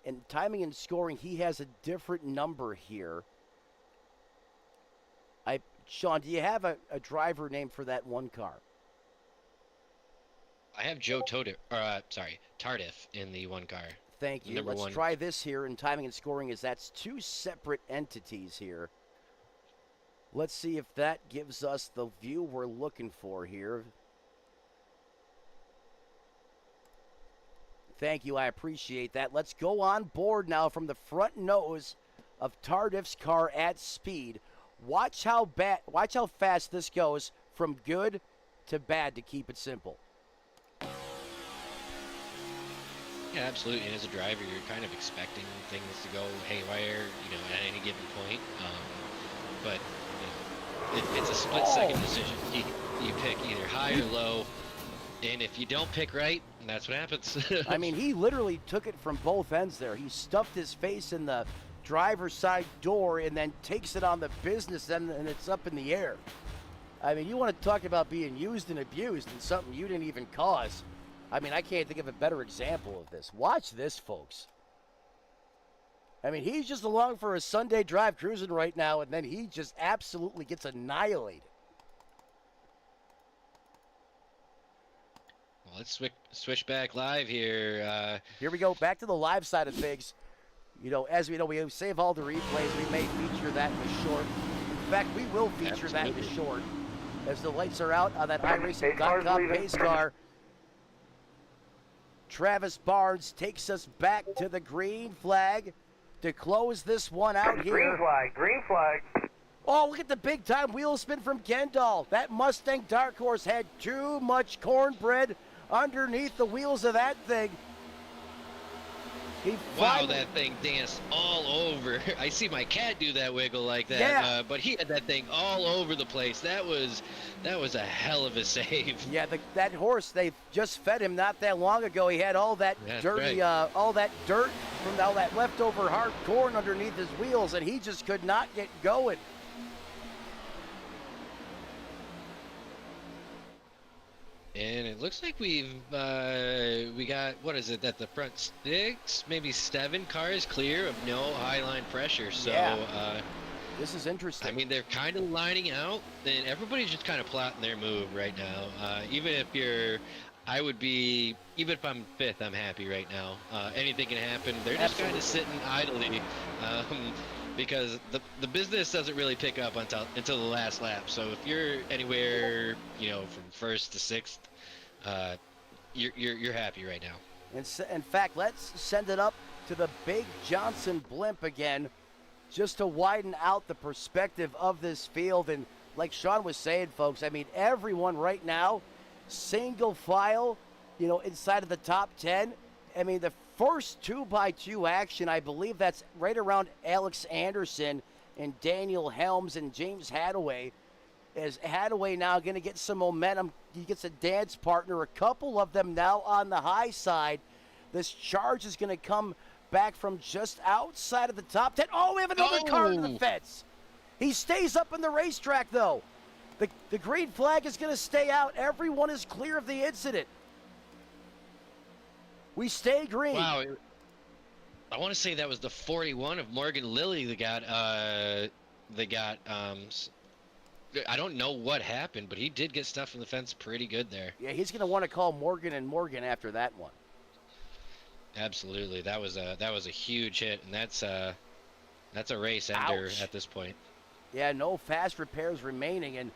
Speaker 2: and timing and scoring, he has a different number here. Sean, do you have a driver name for that one car?
Speaker 1: I have Tardif in the one car.
Speaker 2: Thank you. Let's try this here. And timing and scoring is that's 2 separate entities here. Let's see if that gives us the view we're looking for here. Thank you. I appreciate that. Let's go on board now from the front nose of Tardif's car at speed. Watch how fast this goes from good to bad, to keep it simple.
Speaker 1: Yeah, absolutely. And as a driver, you're kind of expecting things to go haywire, at any given point. But it's a split-second decision. You pick either high or low, and if you don't pick right, that's what happens.
Speaker 2: I mean, he literally took it from both ends there. He stuffed his face in the driver's side door and then takes it on the business end, and it's up in the air. I mean, you want to talk about being used and abused and something you didn't even cause. I mean, I can't think of a better example of this. Watch this, folks. I mean, he's just along for a Sunday drive cruising right now, and then he just absolutely gets annihilated.
Speaker 1: Well, let's switch back live here.
Speaker 2: Here we go, back to the live side of things. You know, as we know, we save all the replays. We may feature that in the short. In fact, we will feature that in the short. As the lights are out on that iRacing.com pace car. Travis Barnes takes us back to the green flag to close this one out here.
Speaker 3: Green flag, green flag.
Speaker 2: Oh, look at the big-time wheel spin from Kendall. That Mustang Dark Horse had too much cornbread underneath the wheels of that thing.
Speaker 1: Wow, that thing danced all over. I see my cat do that wiggle like that,
Speaker 2: yeah.
Speaker 1: But he had that thing all over the place. That was a hell of a save.
Speaker 2: Yeah, that horse, they just fed him not that long ago. He had all that dirty, all that dirt from all that leftover hard corn underneath his wheels, and he just could not get going.
Speaker 1: And it looks like we got, what is it, at the front 6, maybe 7 cars clear of no high-line pressure. So
Speaker 2: yeah. This is interesting.
Speaker 1: I mean, they're kind of lining out, and everybody's just kind of plotting their move right now. Even if I'm 5th, I'm happy right now. Anything can happen. They're just kind of sitting idly. Because the business doesn't really pick up until the last lap. So if you're anywhere, you know, from 1st to 6th, you're happy right now.
Speaker 2: In fact, let's send it up to the Big Johnson blimp again, just to widen out the perspective of this field. And like Sean was saying, folks, I mean, everyone right now, single file, you know, inside of the top 10. I mean, the first 2x2 action, I believe that's right around Alex Anderson and Daniel Helms and James Hadaway. Is Hadaway now going to get some momentum? He gets a dance partner, a couple of them now on the high side. This charge is going to come back from just outside of the top 10. Oh, we have another car to the fence. He stays up in the racetrack, though. The green flag is going to stay out. Everyone is clear of the incident. We stay green.
Speaker 1: Wow. I want to say that was the 41 of Morgan Lilly that got I don't know what happened, but he did get stuff from the fence pretty good there.
Speaker 2: Yeah, he's going to want to call Morgan and Morgan after that one.
Speaker 1: Absolutely. That was a huge hit, and that's a race ender at this point.
Speaker 2: Yeah, no fast repairs remaining, and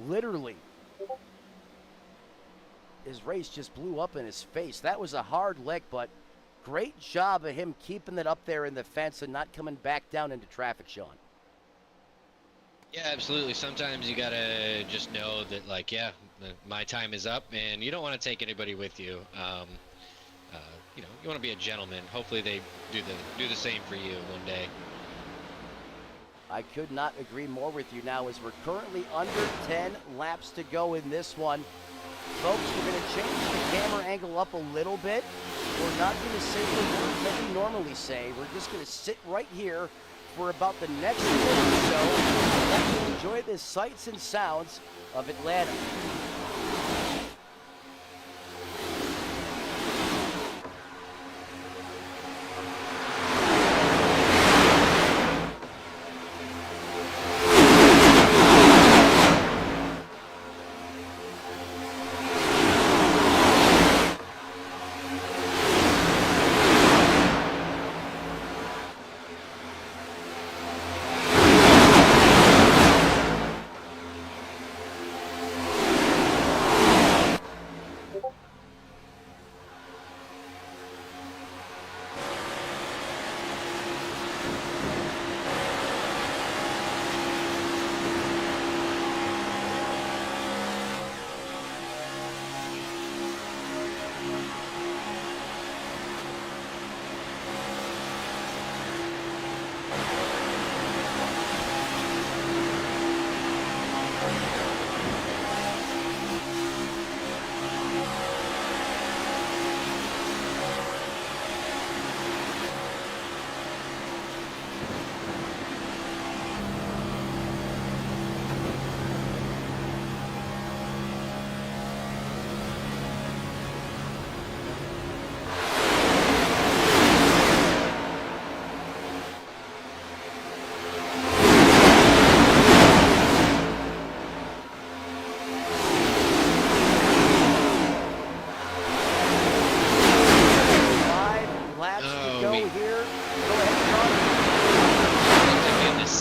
Speaker 2: literally his race just blew up in his face. That was a hard lick, but great job of him keeping it up there in the fence and not coming back down into traffic, Sean.
Speaker 1: Yeah, absolutely. Sometimes you gotta just know that, like, yeah, my time is up, and you don't want to take anybody with you. You know, you want to be a gentleman. Hopefully, they do the same for you one day.
Speaker 2: I could not agree more with you now, as we're currently under 10 laps to go in this one. Folks, we're going to change the camera angle up a little bit. We're not going to say the words that we normally say. We're just going to sit right here for about the next minute or so. Let you enjoy the sights and sounds of Atlanta.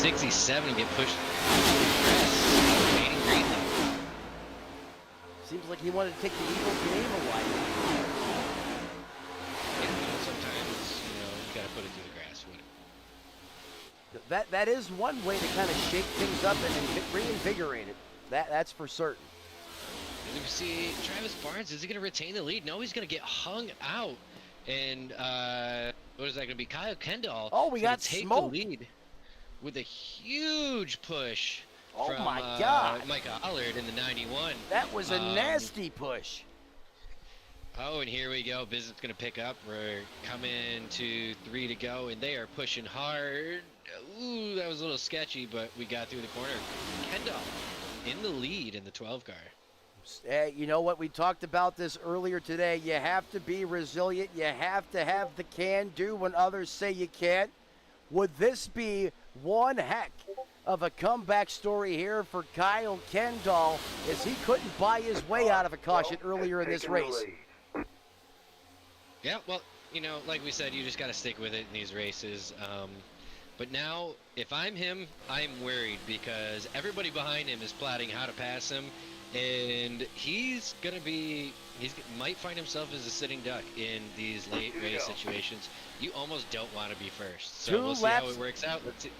Speaker 1: 67 get pushed through the grass. Remaining green though.
Speaker 2: Seems like he wanted to take the Eagles' name away.
Speaker 1: Yeah, sometimes, you gotta put it through the grass.
Speaker 2: That is one way to kind of shake things up and reinvigorate it. That's for certain.
Speaker 1: And we see Travis Barnes, is he gonna retain the lead? No, he's gonna get hung out. And what is that gonna be? Kyle Kendall.
Speaker 2: Oh, we got
Speaker 1: take
Speaker 2: smoked.
Speaker 1: the lead with a huge push.
Speaker 2: Oh
Speaker 1: from,
Speaker 2: my God!
Speaker 1: Mike Allard in the 91.
Speaker 2: That was a nasty push.
Speaker 1: Oh, and here we go. Bissett's gonna pick up. We're coming to 3 to go, and they are pushing hard. Ooh, that was a little sketchy, but we got through the corner. Kendall in the lead in the 12 car.
Speaker 2: You know what? We talked about this earlier today. You have to be resilient. You have to have the can-do when others say you can't. Would this be one heck of a comeback story here for Kyle Kendall, as he couldn't buy his way out of a caution earlier in this race?
Speaker 1: Yeah, well, like we said, you just got to stick with it in these races. But now, if I'm him, I'm worried because everybody behind him is plotting how to pass him. And he might find himself as a sitting duck in these late race situations. You almost don't want to be first. So we'll see how it works out. Let's see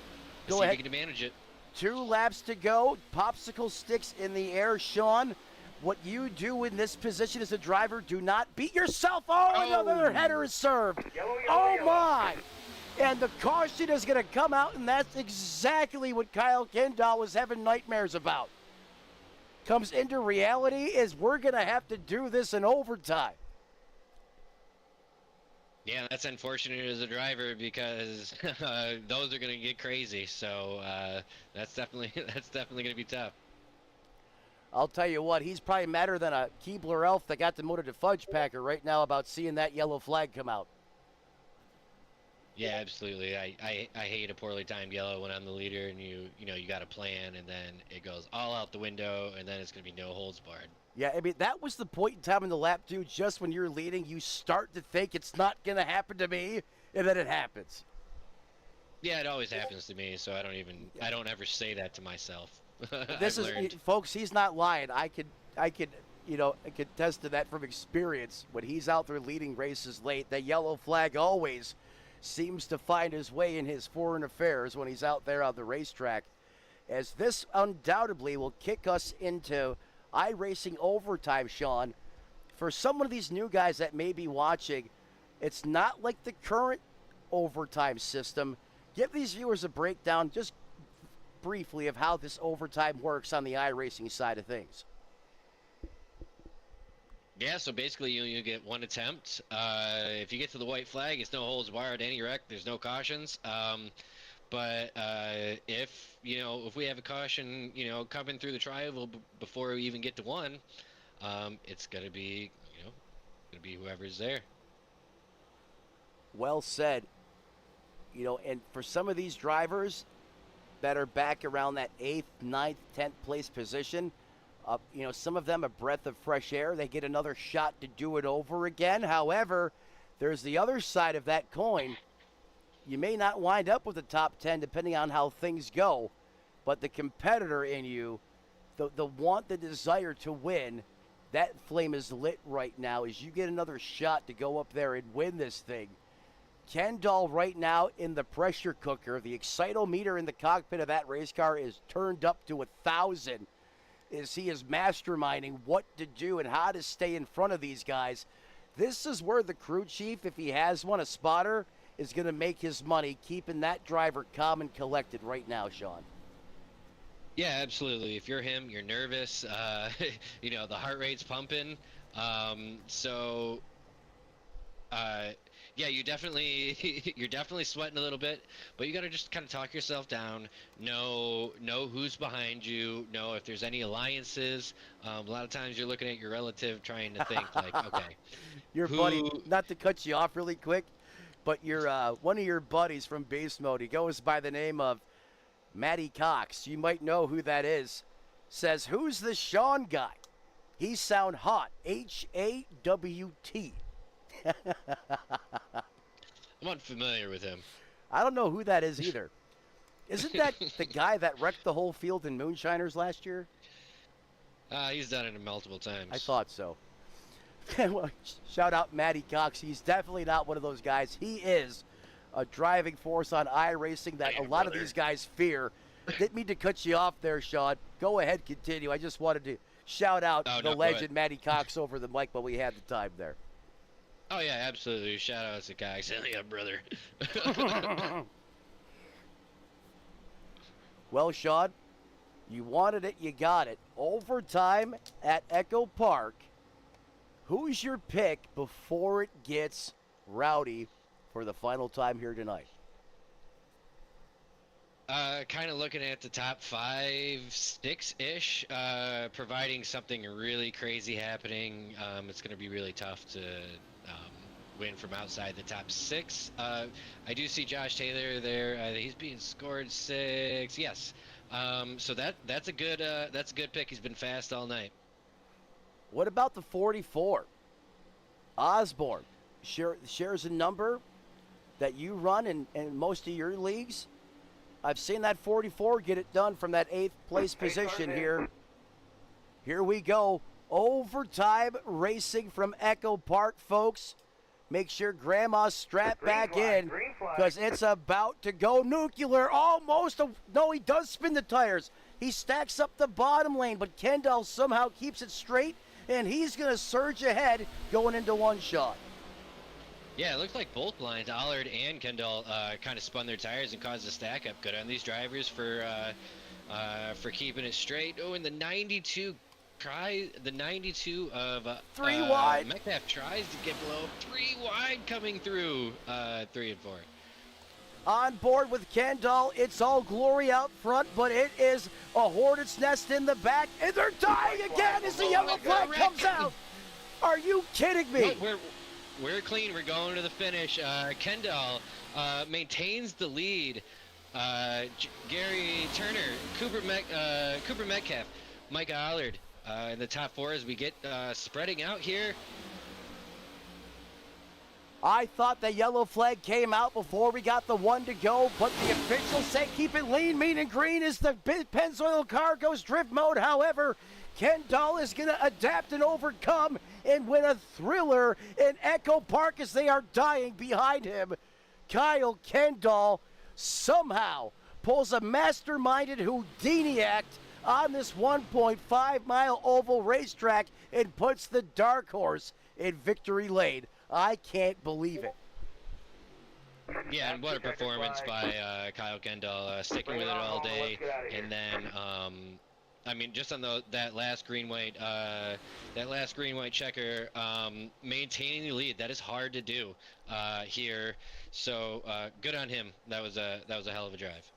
Speaker 1: if he can manage it.
Speaker 2: 2 laps to go. Popsicle sticks in the air, Sean. What you do in this position as a driver, do not beat yourself. Oh, another header is served. Oh, my. And the caution is going to come out, and that's exactly what Kyle Kendall was having nightmares about. Comes into reality is we're going to have to do this in overtime.
Speaker 1: Yeah, that's unfortunate as a driver because those are going to get crazy. So that's definitely going to be tough.
Speaker 2: I'll tell you what, he's probably madder than a Keebler elf that got demoted to Fudge Packer right now about seeing that yellow flag come out.
Speaker 1: Yeah, absolutely. I hate a poorly timed yellow when I'm the leader and you got a plan and then it goes all out the window and then it's going to be no holds barred.
Speaker 2: Yeah, I mean, that was the point in time in the lap, dude. Just when you're leading, you start to think it's not going to happen to me, and then it happens.
Speaker 1: Yeah, it always happens to me, so I don't ever say that to myself.
Speaker 2: This folks, he's not lying. I could attest to that from experience. When he's out there leading races late, the yellow flag always seems to find his way in his foreign affairs when he's out there on the racetrack. As this undoubtedly will kick us into iRacing overtime, Sean. For some of these new guys that may be watching, it's not like the current overtime system. Give these viewers a breakdown just briefly of how this overtime works on the iRacing side of things.
Speaker 1: Yeah, so basically you get one attempt. If you get to the white flag, it's no holds barred, any wreck, there's no cautions. But if we have a caution, coming through the tri-oval before we even get to one, it's gonna be whoever's there.
Speaker 2: Well said. And for some of these drivers that are back around that 8th, 9th, 10th place position, some of them a breath of fresh air. They get another shot to do it over again. However, there's the other side of that coin. You may not wind up with the top 10 depending on how things go, but the competitor in you, the want, the desire to win, that flame is lit right now as you get another shot to go up there and win this thing. Kendall right now in the pressure cooker. The excitometer in the cockpit of that race car is turned up to 1,000 as he is masterminding what to do and how to stay in front of these guys. This is where the crew chief, if he has one, a spotter, is going to make his money, keeping that driver calm and collected right now, Sean.
Speaker 1: Yeah, absolutely. If you're him, you're nervous. The heart rate's pumping. Yeah, you're definitely sweating a little bit, but you got to just kind of talk yourself down. Know who's behind you. Know if there's any alliances. A lot of times you're looking at your relative trying to think like, okay,
Speaker 2: your buddy. Not to cut you off really quick, but your one of your buddies from base mode. He goes by the name of Matty Cox. You might know who that is. Says, who's the Sean guy? He sound hot. HAWT.
Speaker 1: I'm unfamiliar with him.
Speaker 2: I don't know who that is either. Isn't that the guy that wrecked the whole field in Moonshiners last year?
Speaker 1: He's done it multiple times.
Speaker 2: I thought so. Well, shout out Matty Cox. He's definitely not one of those guys. He is a driving force on iRacing that a lot of these guys fear. Didn't mean to cut you off there, Sean. Go ahead, continue. I just wanted to shout out the legend Matty Cox over the mic while we had the time there.
Speaker 1: Oh, yeah, absolutely. Shout out to Cox. Yeah, brother.
Speaker 2: Well, Sean, you wanted it, you got it. Overtime at EchoPark. Who's your pick before it gets rowdy for the final time here tonight?
Speaker 1: Kind of looking at the top 5, 6-ish, providing something really crazy happening. It's going to be really tough to win from outside the top 6. I do see Josh Taylor there. He's being scored 6. Yes. So that's a good pick. He's been fast all night.
Speaker 2: What about the 44? Osborne shares a number that you run in most of your leagues. I've seen that 44 get it done from that 8th place position here. Here we go. Overtime racing from EchoPark, folks. Make sure Grandma's strapped back in because it's about to go nuclear. Almost. No, he does spin the tires. He stacks up the bottom lane, but Kendall somehow keeps it straight, and he's going to surge ahead going into one shot.
Speaker 1: Yeah, it looked like both lines, Allard and Kendall, kind of spun their tires and caused a stack up. Good on these drivers for keeping it straight. Oh, and the 92 of
Speaker 2: 3 wide.
Speaker 1: Metcalf tries to get below 3 wide coming through 3 and 4.
Speaker 2: On board with Kendall, it's all glory out front, but it is a hornet's nest in the back, and they're dying again as the yellow flag comes out. Are you kidding me?
Speaker 1: No, we're clean. We're going to the finish. Kendall maintains the lead. Gary Turner, Cooper Metcalf, Mike Allard in the top 4 as we get spreading out here.
Speaker 2: I thought the yellow flag came out before we got the 1 to go, but the officials say keep it lean, mean, and green as the Pennzoil car goes drift mode. However, Kendall is going to adapt and overcome and win a thriller in EchoPark as they are dying behind him. Kyle Kendall somehow pulls a masterminded Houdini act on this 1.5-mile oval racetrack and puts the dark horse in victory lane. I can't believe it.
Speaker 1: Yeah, and what a performance by Kyle Kendall, sticking with it all day, and then I mean, just on that last green white checker, maintaining the lead, that is hard to do here. So good on him. That was a hell of a drive.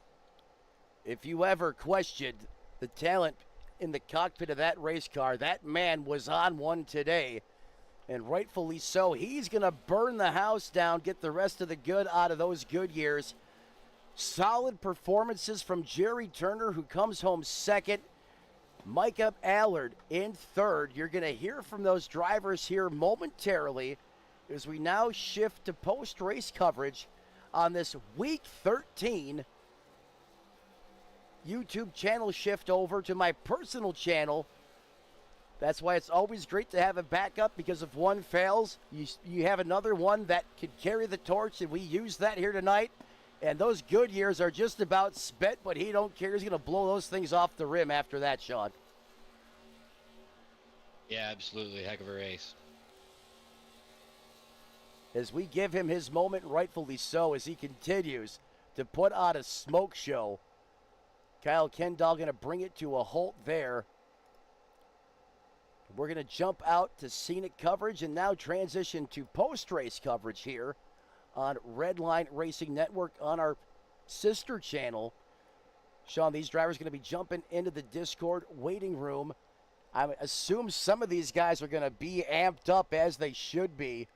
Speaker 2: If you ever questioned the talent in the cockpit of that race car, that man was on one today. And rightfully so. He's going to burn the house down, get the rest of the good out of those good years. Solid performances from Jerry Turner, who comes home second. Micah Allard in third. You're going to hear from those drivers here momentarily as we now shift to post-race coverage on this Week 13 YouTube channel shift over to my personal channel. That's why it's always great to have a backup, because if one fails, you have another one that could carry the torch, and we use that here tonight. And those good years are just about spent, but he don't care. He's going to blow those things off the rim after that, Sean.
Speaker 1: Yeah, absolutely. Heck of a race.
Speaker 2: As we give him his moment, rightfully so, as he continues to put on a smoke show. Kyle Kendall going to bring it to a halt there. We're going to jump out to scenic coverage and now transition to post-race coverage here on Redline Racing Network on our sister channel. Sean, these drivers are going to be jumping into the Discord waiting room. I assume some of these guys are going to be amped up, as they should be.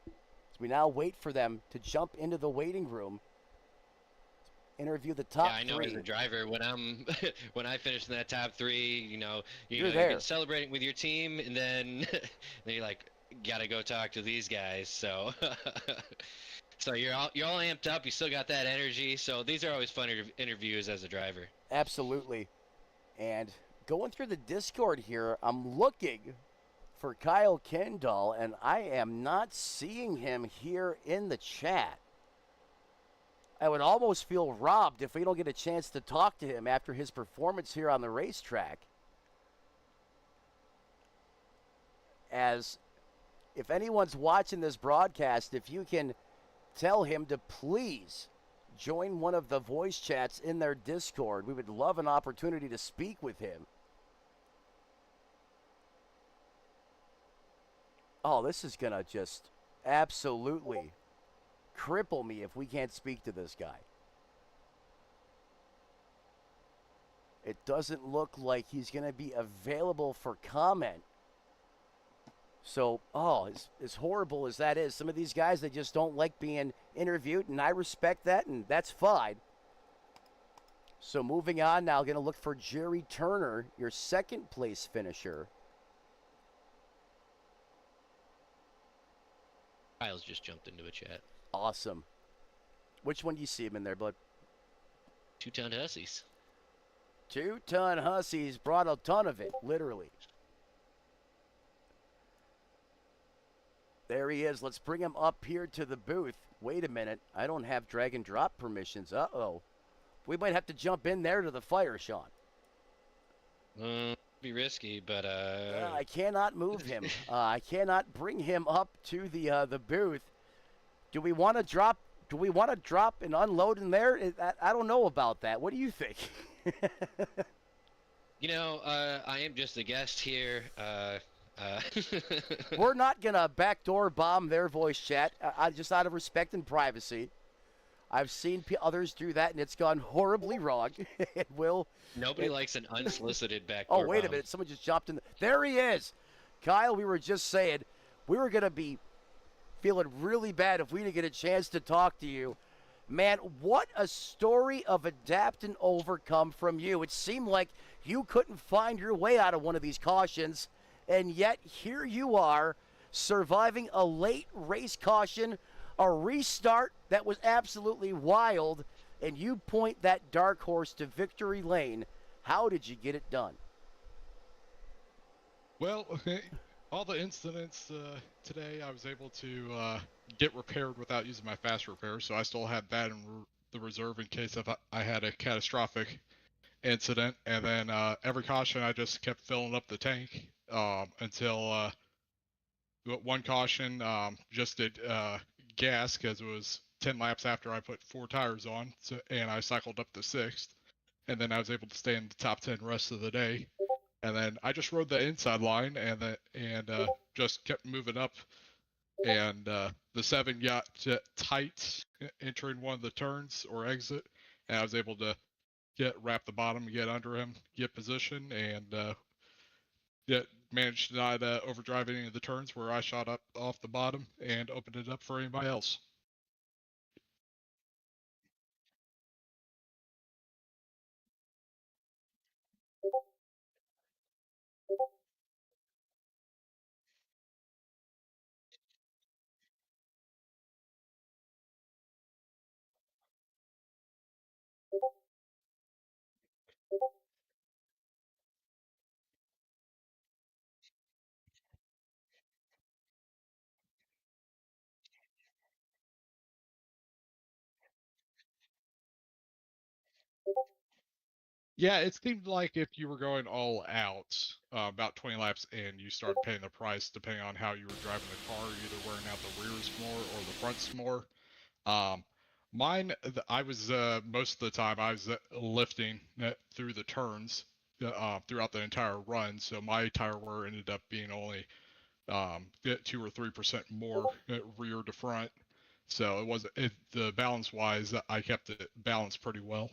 Speaker 2: So we now wait for them to jump into the waiting room. Interview the top 3.
Speaker 1: Yeah, I know as a driver, when I finish in that top 3, you
Speaker 2: there.
Speaker 1: can celebrate with your team, and then you're like, gotta go talk to these guys. So So you're all amped up. You still got that energy. So these are always fun interviews as a driver.
Speaker 2: Absolutely. And going through the Discord here, I'm looking for Kyle Kendall, and I am not seeing him here in the chat. I would almost feel robbed if we don't get a chance to talk to him after his performance here on the racetrack. As if anyone's watching this broadcast, if you can tell him to please join one of the voice chats in their Discord, we would love an opportunity to speak with him. Oh, this is going to just absolutely cripple me if we can't speak to this guy. It doesn't look like he's going to be available for comment. So, as horrible as that is, some of these guys, they just don't like being interviewed, and I respect that, and that's fine. So moving on now, going to look for Jerry Turner, your second place finisher.
Speaker 1: Kyle's just jumped into a chat.
Speaker 2: Awesome. Which one do you see him in there, bud?
Speaker 1: 2-ton hussies.
Speaker 2: 2-ton hussies brought a ton of it, literally. There he is. Let's bring him up here to the booth. Wait a minute. I don't have drag and drop permissions. Uh-oh. We might have to jump in there to the fire, Sean.
Speaker 1: Be risky, but
Speaker 2: I cannot move him. I cannot bring him up to the booth. Do we want to drop? Do we want to drop and unload in there? I don't know about that. What do you think?
Speaker 1: You know, I am just a guest here.
Speaker 2: We're not gonna backdoor bomb their voice chat. Just out of respect and privacy. I've seen others do that, and it's gone horribly wrong.
Speaker 1: Nobody likes an unsolicited backdoor
Speaker 2: Oh, wait
Speaker 1: bomb.
Speaker 2: a minute. Someone just jumped in. There he is. Kyle, we were just saying we were going to be feeling really bad if we didn't get a chance to talk to you. Man, what a story of adapt and overcome from you. It seemed like you couldn't find your way out of one of these cautions, and yet here you are surviving a late race caution, a restart that was absolutely wild, and you point that dark horse to victory lane. How did you get it done?
Speaker 5: Well, all the incidents today, I was able to get repaired without using my fast repair, so I still had that in the reserve in case if I had a catastrophic incident. And then every caution, I just kept filling up the tank until one caution just did gas because it was 10 laps after I put 4 tires on, and I cycled up to 6th, and then I was able to stay in the top 10 rest of the day. And then I just rode the inside line and just kept moving up, and the 7 got tight entering one of the turns or exit, and I was able to wrap the bottom, get under him, get position, and managed to not overdrive any of the turns where I shot up off the bottom and opened it up for anybody else. Yeah, it seemed like if you were going all out about 20 laps and you started paying the price depending on how you were driving the car, either wearing out the rears more or the fronts more. Mine, I was most of the time I was lifting through the turns throughout the entire run, so my tire wear ended up being only 2 or 3% more rear to front. So it was the balance wise, I kept it balanced pretty well.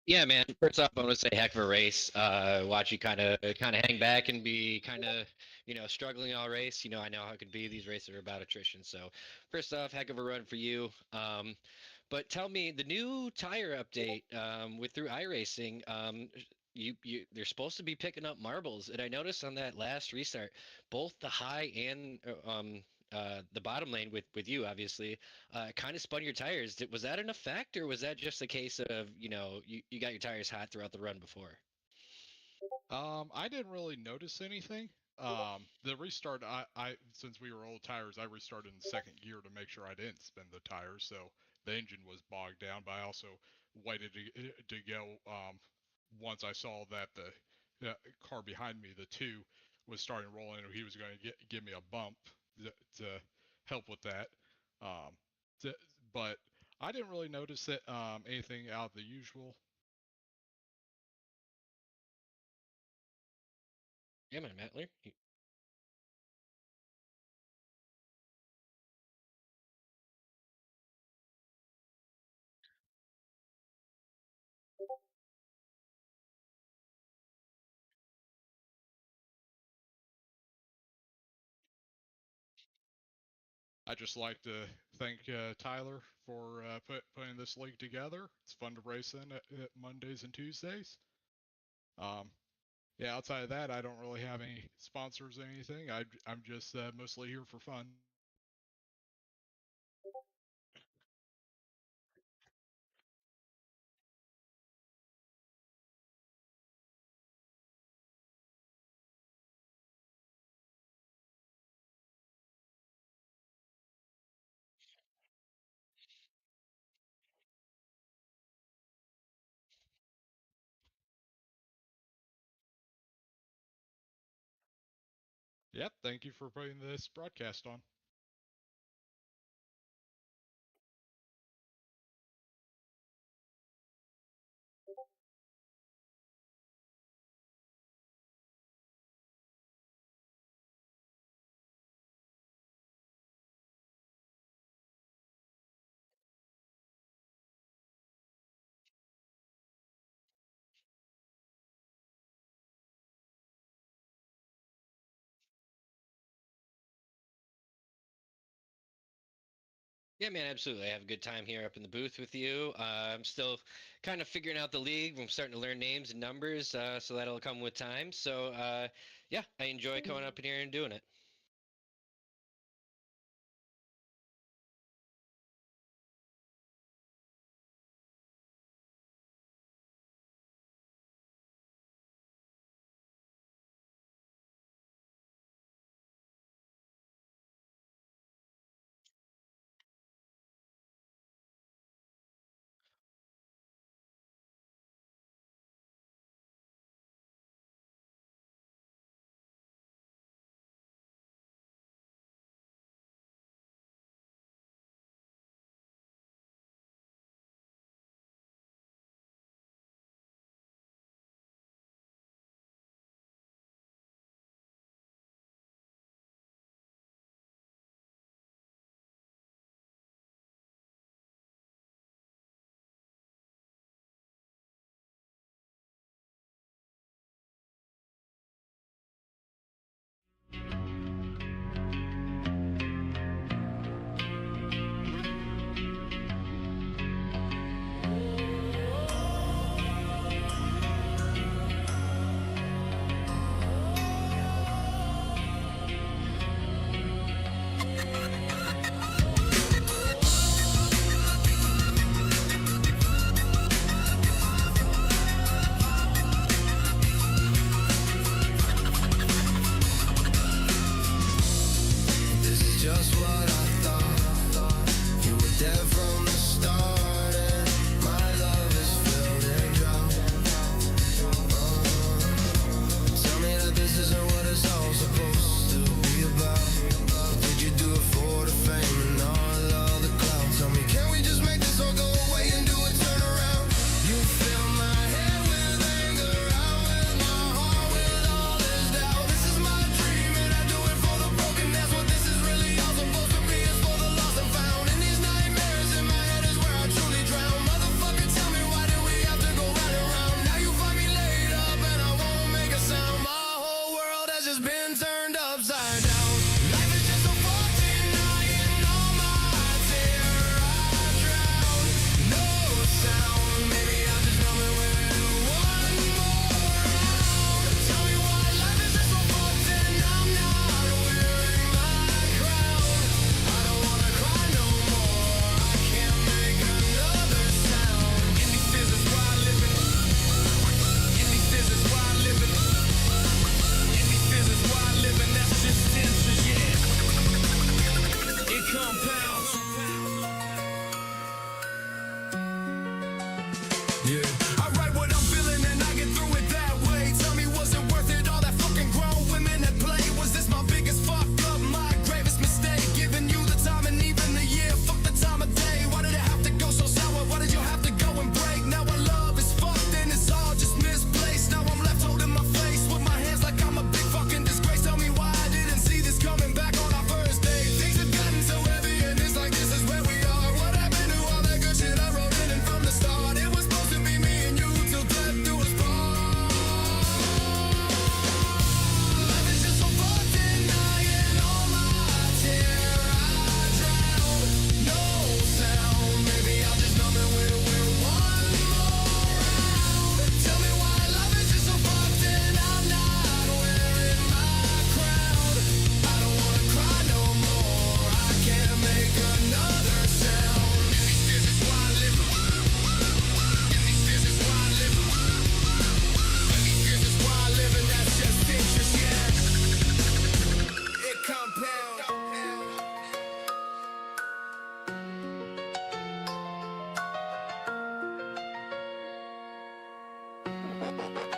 Speaker 1: Yeah, man. First off, I want to say heck of a race. Watch you kind of hang back and be kind of, struggling all race. I know how it could be. These races are about attrition. So first off, heck of a run for you. But tell me, the new tire update with through iRacing, they're supposed to be picking up marbles, and I noticed on that last restart, both the high and the bottom lane with you obviously kind of spun your tires. Was that an effect, or was that just a case of you got your tires hot throughout the run before?
Speaker 5: I didn't really notice anything. The restart, I since we were old tires, I restarted in second gear to make sure I didn't spin the tires, so the engine was bogged down. But I also waited to go once I saw that the car behind me, the two, was starting rolling, and he was going to give me a bump to help with that. Um, to, but I didn't really notice that anything out of the usual.
Speaker 1: Yeah, man, Mattler.
Speaker 5: I just like to thank Tyler for putting this league together. It's fun to race in at Mondays and Tuesdays. Yeah, outside of that, I don't really have any sponsors or anything. I'm just mostly here for fun. Yep, thank you for putting this broadcast on.
Speaker 1: Yeah, man, absolutely. I have a good time here up in the booth with you. I'm still kind of figuring out the league. I'm starting to learn names and numbers, so that'll come with time. So, yeah, I enjoy coming up in here and doing it.